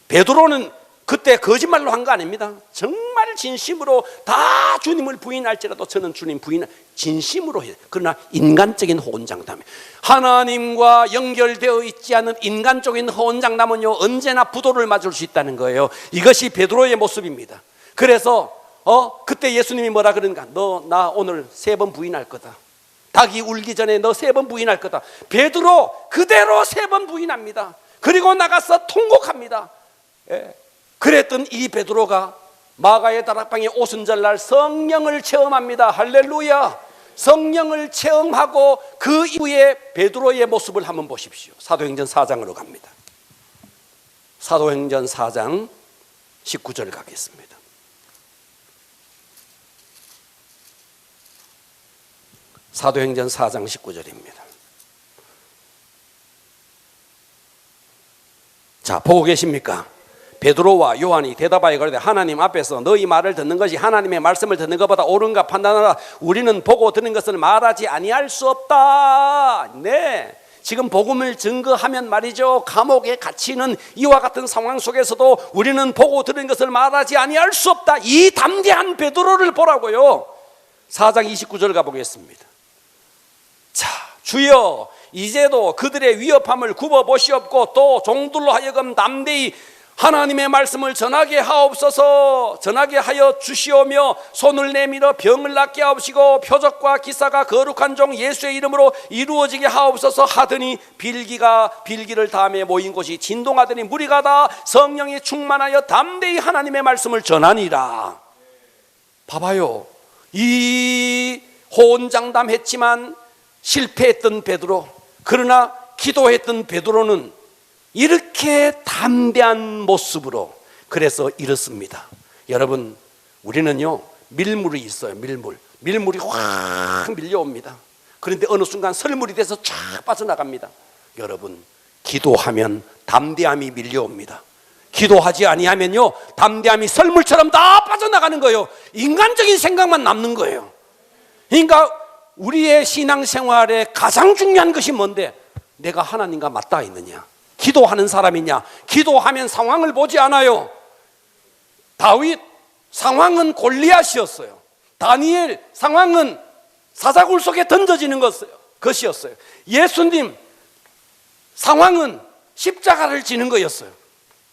베드로는 그때 거짓말로 한 거 아닙니다. 정말 진심으로 다 주님을 부인할지라도 저는 주님 부인, 진심으로 해요. 그러나 인간적인 호언장담, 하나님과 연결되어 있지 않은 인간적인 호언장담은요, 언제나 부도를 맞을 수 있다는 거예요. 이것이 베드로의 모습입니다. 그래서 그때 예수님이 뭐라 그러는가? 너 나 오늘 3번 부인할 거다. 닭이 울기 전에 너 3번 부인할 거다. 베드로 그대로 3번 부인합니다. 그리고 나가서 통곡합니다. 예. 그랬던 이 베드로가 마가의 다락방에 오순절날 성령을 체험합니다. 할렐루야. 성령을 체험하고 그 이후에 베드로의 모습을 한번 보십시오. 사도행전 4장으로 갑니다. 사도행전 4장 19절 가겠습니다. 사도행전 4장 19절입니다. 자, 보고 계십니까? 베드로와 요한이 대답하여 그러되 하나님 앞에서 너희 말을 듣는 것이 하나님의 말씀을 듣는 것보다 옳은가 판단하라. 우리는 보고 듣는 것을 말하지 아니할 수 없다. 네, 지금 복음을 증거하면 말이죠, 감옥에 갇히는 이와 같은 상황 속에서도 우리는 보고 들은 것을 말하지 아니할 수 없다. 이 담대한 베드로를 보라고요. 4장 29절 가보겠습니다. 자, 주여 이제도 그들의 위협함을 굽어보시옵고 또 종들로 하여금 담대히 하나님의 말씀을 전하게 하옵소서. 전하게 하여 주시오며 손을 내밀어 병을 낫게 하옵시고 표적과 기사가 거룩한 종 예수의 이름으로 이루어지게 하옵소서 하더니 빌기를 다음에 모인 곳이 진동하더니 무리가 다 성령이 충만하여 담대히 하나님의 말씀을 전하니라. 봐봐요. 이 호언장담했지만 실패했던 베드로, 그러나 기도했던 베드로는 이렇게 담대한 모습으로, 그래서 이렇습니다. 여러분, 우리는요 밀물이 있어요. 밀물이 확 밀려옵니다. 그런데 어느 순간 설물이 돼서 쫙 빠져나갑니다. 여러분, 기도하면 담대함이 밀려옵니다. 기도하지 아니하면요 담대함이 설물처럼 다 빠져나가는 거예요. 인간적인 생각만 남는 거예요. 그러니까 우리의 신앙생활에 가장 중요한 것이 뭔데? 내가 하나님과 맞닿아 있느냐, 기도하는 사람이냐. 기도하면 상황을 보지 않아요. 다윗 상황은 골리앗이었어요. 다니엘 상황은 사자굴 속에 던져지는 것이었어요. 예수님 상황은 십자가를 지는 거였어요.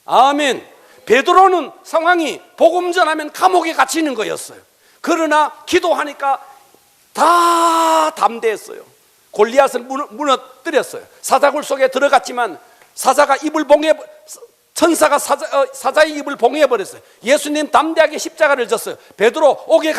아멘. 베드로는 상황이 복음 전하면 감옥에 갇히는 거였어요. 그러나 기도하니까 다 담대했어요. 골리앗을 무너뜨렸어요. 사자굴 속에 들어갔지만 사자가 천사가 사자의 입을 봉해버렸어요. 예수님 담대하게 십자가를 졌어요. 베드로 옥에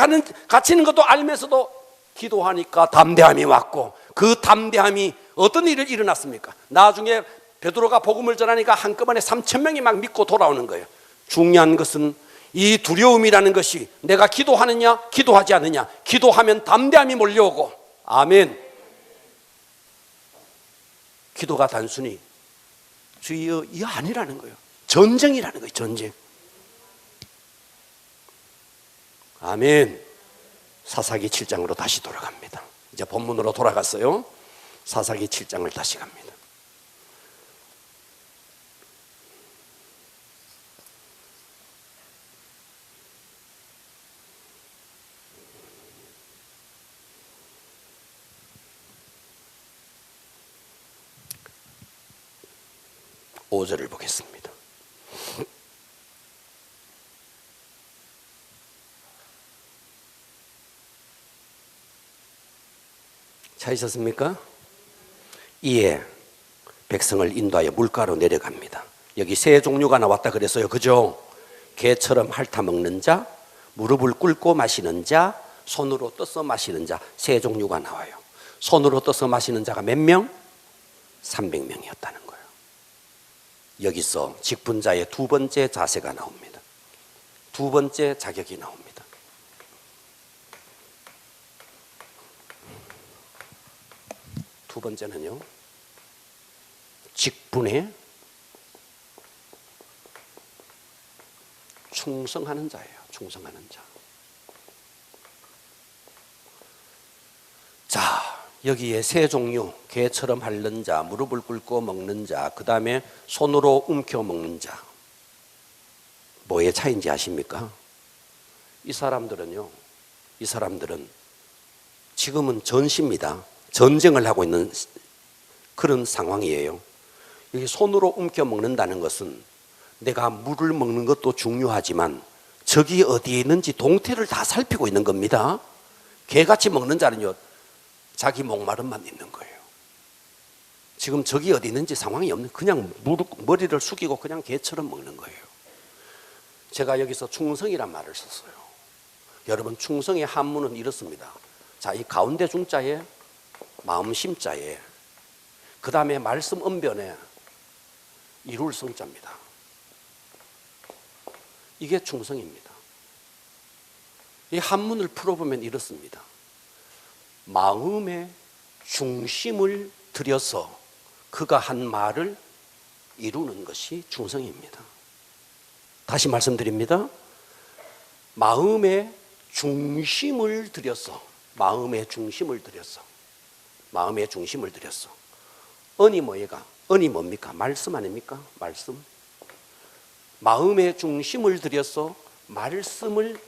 갇히는 것도 알면서도 기도하니까 담대함이 왔고, 그 담대함이 어떤 일을 일어났습니까? 나중에 베드로가 복음을 전하니까 한꺼번에 3,000명이 막 믿고 돌아오는 거예요. 중요한 것은 이 두려움이라는 것이 내가 기도하느냐 기도하지 않느냐. 기도하면 담대함이 몰려오고. 아멘. 기도가 단순히 주여 이 아니라는 거예요. 전쟁이라는 거예요. 전쟁. 아멘. 사사기 7장으로 다시 돌아갑니다. 이제 본문으로 돌아갔어요. 사사기 7장을 다시 갑니다. 5절을 보겠습니다. 찾으셨습니까? 이에 백성을 인도하여 물가로 내려갑니다. 여기 세 종류가 나왔다 그랬어요. 그죠? 개처럼 핥아 먹는 자, 무릎을 꿇고 마시는 자, 손으로 떠서 마시는 자, 세 종류가 나와요. 손으로 떠서 마시는 자가 몇 명? 300명이었다는 거예요. 여기서 직분자의 두 번째 자세가 나옵니다. 두 번째 자격이 나옵니다. 두 번째는요, 직분에 충성하는 자예요. 충성하는 자. 자, 여기에 세 종류, 개처럼 핥는 자, 무릎을 꿇고 먹는 자, 그 다음에 손으로 움켜 먹는 자. 뭐의 차이인지 아십니까? 이 사람들은 지금은 전시입니다. 전쟁을 하고 있는 그런 상황이에요. 여기 손으로 움켜 먹는다는 것은 내가 물을 먹는 것도 중요하지만 적이 어디에 있는지 동태를 다 살피고 있는 겁니다. 개같이 먹는 자는요, 자기 목마름만 있는 거예요. 지금 적이 어디 있는지 상황이 없는, 그냥 머리를 숙이고 그냥 개처럼 먹는 거예요. 제가 여기서 충성이란 말을 썼어요. 여러분, 충성의 한문은 이렇습니다. 자, 이 가운데 중자에 마음 심자에, 그 다음에 말씀 언변에 이룰 성자입니다. 이게 충성입니다. 이 한문을 풀어보면 이렇습니다. 마음의 중심을 들여서 그가 한 말을 이루는 것이 충성입니다. 다시 말씀드립니다. 마음의 중심을 들여서, 언이 뭐예가? 언이 뭡니까? 말씀 아닙니까? 말씀. 마음의 중심을 들여서 말씀을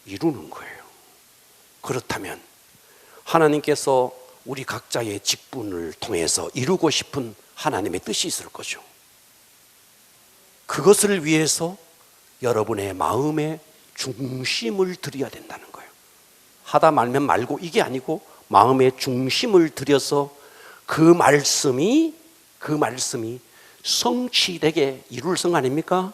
이루는 거예요. 그렇다면 하나님께서 우리 각자의 직분을 통해서 이루고 싶은 하나님의 뜻이 있을 거죠. 그것을 위해서 여러분의 마음의 중심을 들여야 된다는 거예요. 하다 말면 말고, 이게 아니고 마음의 중심을 들여서 그 말씀이 성취되게 이룰 성 아닙니까?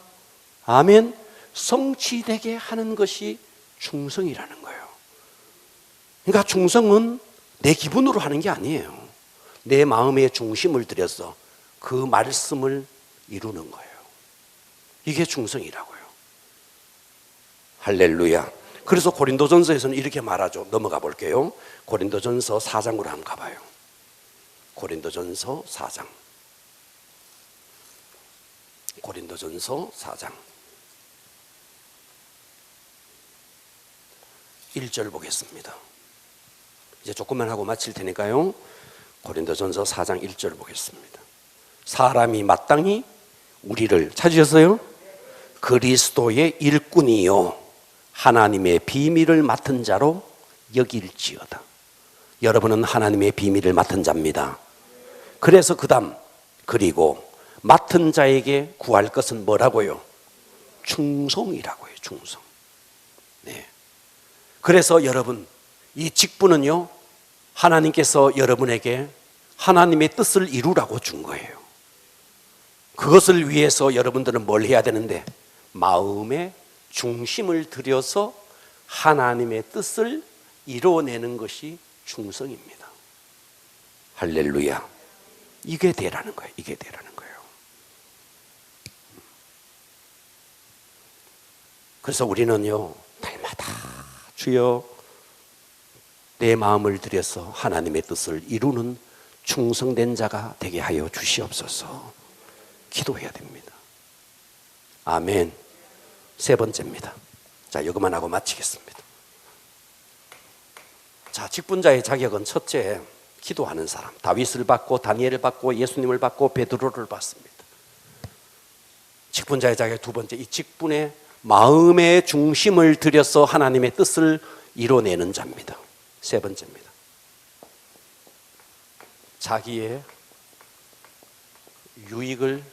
아멘. 성취되게 하는 것이 충성이라는 거예요. 그러니까 충성은 내 기분으로 하는 게 아니에요. 내 마음의 중심을 들여서 그 말씀을 이루는 거예요. 이게 충성이라고요. 할렐루야. 그래서 고린도전서에서는 이렇게 말하죠. 넘어가 볼게요. 고린도전서 4장으로 한번 가봐요. 고린도전서 4장. 고린도전서 4장 1절 보겠습니다. 이제 조금만 하고 마칠 테니까요. 고린도전서 4장 1절 보겠습니다. 사람이 마땅히 우리를 찾으셨어요? 그리스도의 일꾼이요 하나님의 비밀을 맡은 자로 여길지어다. 여러분은 하나님의 비밀을 맡은 자입니다. 그래서 그리고 맡은 자에게 구할 것은 뭐라고요? 충성이라고요. 충성. 네. 그래서 여러분, 이 직분은요, 하나님께서 여러분에게 하나님의 뜻을 이루라고 준 거예요. 그것을 위해서 여러분들은 뭘 해야 되는데, 마음의 중심을 들여서 하나님의 뜻을 이루어내는 것이 충성입니다. 할렐루야. 이게 되라는 거예요. 이게 되라는 거예요. 그래서 우리는요, 날마다 주여 내 마음을 들여서 하나님의 뜻을 이루는 충성된 자가 되게 하여 주시옵소서. 기도해야 됩니다. 아멘. 세 번째입니다. 자, 이것만 하고 마치겠습니다. 자, 직분자의 자격은 첫째, 기도하는 사람. 다윗을 받고 다니엘을 받고 예수님을 받고 베드로를 받습니다. 직분자의 자격 두 번째, 이 직분의 마음의 중심을 들여서 하나님의 뜻을 이뤄내는 자입니다. 세 번째입니다. 자기의 유익을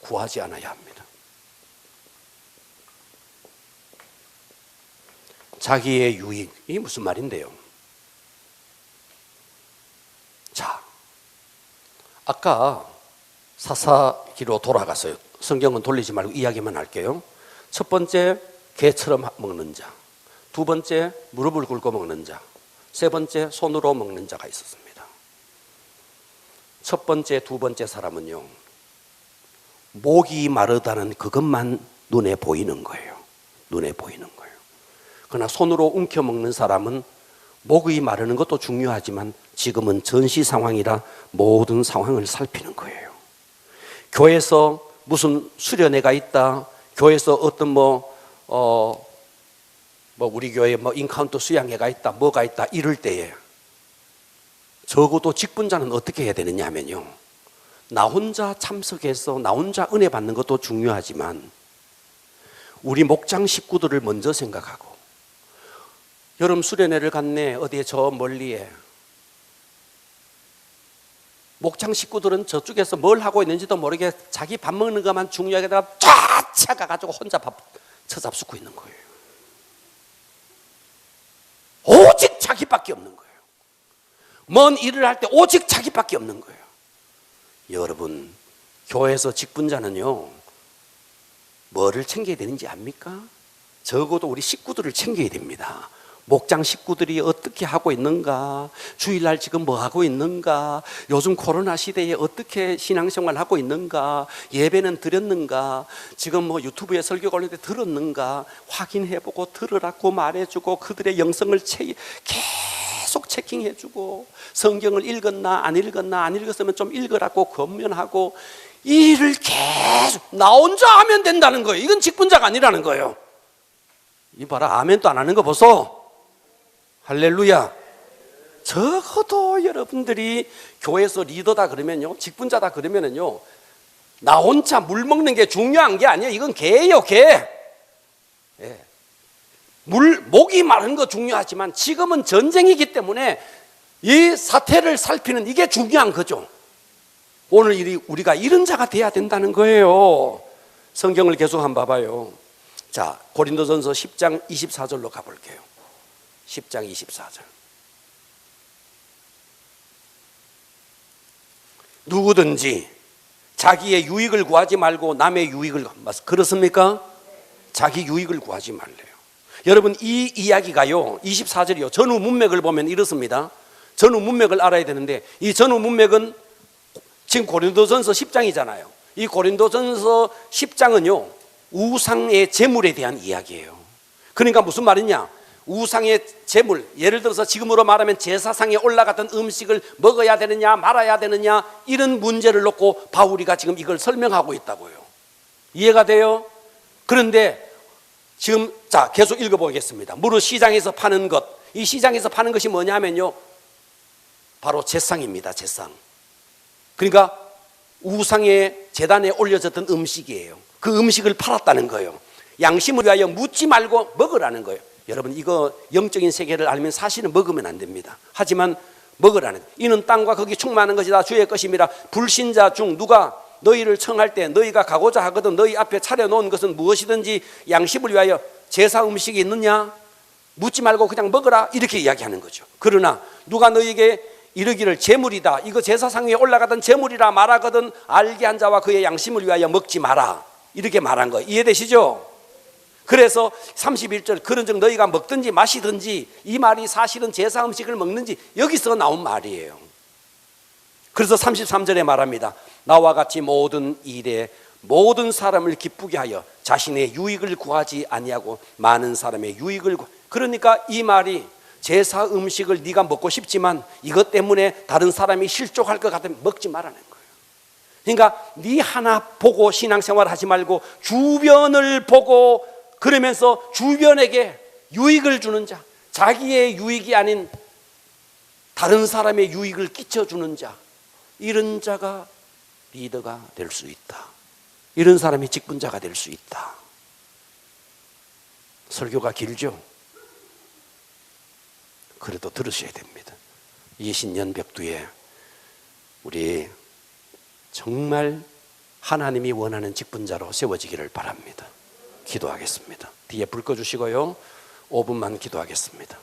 구하지 않아야 합니다. 자기의 유익, 이게 무슨 말인데요? 자, 아까 사사기로 돌아가서요. 성경은 돌리지 말고 이야기만 할게요. 첫 번째, 개처럼 먹는 자. 두 번째, 무릎을 꿇고 먹는 자. 세 번째, 손으로 먹는 자가 있었습니다. 첫 번째, 두 번째 사람은요, 목이 마르다는 그것만 눈에 보이는 거예요. 눈에 보이는 거예요. 그러나 손으로 움켜 먹는 사람은 목이 마르는 것도 중요하지만 지금은 전시 상황이라 모든 상황을 살피는 거예요. 교회에서 무슨 수련회가 있다, 교회에서 어떤 우리 교회에 인카운터 수양회가 있다, 뭐가 있다, 이럴 때에 적어도 직분자는 어떻게 해야 되느냐 하면요, 나 혼자 참석해서 나 혼자 은혜 받는 것도 중요하지만 우리 목장 식구들을 먼저 생각하고, 여름 수련회를 갔네, 어디에 저 멀리에. 목장 식구들은 저쪽에서 뭘 하고 있는지도 모르게 자기 밥 먹는 것만 중요하게 쫙 차가가지고 혼자 밥 처잡수고 있는 거예요. 오직 자기밖에 없는 거예요. 먼 일을 할 때 오직 자기밖에 없는 거예요. 여러분, 교회에서 직분자는요, 뭐를 챙겨야 되는지 압니까? 적어도 우리 식구들을 챙겨야 됩니다. 목장 식구들이 어떻게 하고 있는가, 주일날 지금 뭐 하고 있는가, 요즘 코로나 시대에 어떻게 신앙생활 하고 있는가, 예배는 드렸는가, 지금 유튜브에 설교가 올릴 때 들었는가 확인해보고 들으라고 말해주고, 그들의 영성을 계속 체킹해주고, 성경을 읽었나 안 읽었나, 안 읽었으면 좀 읽으라고 권면하고, 이 일을 계속 나 혼자 하면 된다는 거예요. 이건 직분자가 아니라는 거예요. 이 봐라, 아멘도 안 하는 거 보소. 할렐루야. 적어도 여러분들이 교회에서 리더다 그러면요, 직분자다 그러면은요, 나 혼자 물 먹는 게 중요한 게 아니에요. 이건 개예요, 개. 예. 목이 마른 거 중요하지만 지금은 전쟁이기 때문에 이 사태를 살피는 이게 중요한 거죠. 오늘 우리가 이런 자가 돼야 된다는 거예요. 성경을 계속 한번 봐봐요. 자, 고린도전서 10장 24절로 가볼게요. 10장 24절. 누구든지 자기의 유익을 구하지 말고 남의 유익을, 그렇습니까? 자기 유익을 구하지 말래요. 여러분, 이 이야기가요, 24절이요, 전후 문맥을 보면 이렇습니다. 전후 문맥을 알아야 되는데, 이 전후 문맥은 지금 고린도전서 10장이잖아요. 이 고린도전서 10장은요, 우상의 제물에 대한 이야기예요. 그러니까 무슨 말이냐, 우상의 제물, 예를 들어서 지금으로 말하면 제사상에 올라갔던 음식을 먹어야 되느냐 말아야 되느냐, 이런 문제를 놓고 바울이가 지금 이걸 설명하고 있다고요. 이해가 돼요? 그런데 지금 자, 계속 읽어보겠습니다. 무릇 시장에서 파는 것, 이 시장에서 파는 것이 뭐냐면요, 바로 제상입니다. 제상. 그러니까 우상의 제단에 올려졌던 음식이에요. 그 음식을 팔았다는 거예요. 양심을 위하여 묻지 말고 먹으라는 거예요. 여러분, 이거 영적인 세계를 알면 사실은 먹으면 안 됩니다. 하지만 먹으라는 거예요. 이는 땅과 거기 충만한 것이 다 주의 것임이라. 불신자 중 누가 너희를 청할 때 너희가 가고자 하거든 너희 앞에 차려놓은 것은 무엇이든지 양심을 위하여 제사 음식이 있느냐, 묻지 말고 그냥 먹으라, 이렇게 이야기하는 거죠. 그러나 누가 너희에게 이르기를 제물이다, 이거 제사상 위에 올라가던 제물이라 말하거든 알게 한 자와 그의 양심을 위하여 먹지 마라, 이렇게 말한 거예요. 이해되시죠? 그래서 31절, 그런즉 너희가 먹든지 마시든지, 이 말이 사실은 제사 음식을 먹는지 여기서 나온 말이에요. 그래서 33절에 말합니다. 나와 같이 모든 일에 모든 사람을 기쁘게 하여 자신의 유익을 구하지 아니하고 많은 사람의 유익을 그러니까 이 말이, 제사 음식을 네가 먹고 싶지만 이것 때문에 다른 사람이 실족할 것 같으면 먹지 말라는 거예요. 그러니까 네 하나 보고 신앙생활 하지 말고 주변을 보고, 그러면서 주변에게 유익을 주는 자, 자기의 유익이 아닌 다른 사람의 유익을 끼쳐주는 자, 이런 자가 리더가 될 수 있다. 이런 사람이 직분자가 될 수 있다. 설교가 길죠? 그래도 들으셔야 됩니다. 20년 벽두에 우리 정말 하나님이 원하는 직분자로 세워지기를 바랍니다. 기도하겠습니다. 뒤에 불 꺼주시고요. 5분만 기도하겠습니다.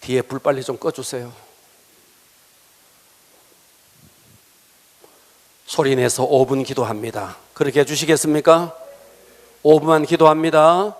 뒤에 불 빨리 좀 꺼주세요. 소리 내서 5분 기도합니다. 그렇게 해주시겠습니까? 5분만 기도합니다.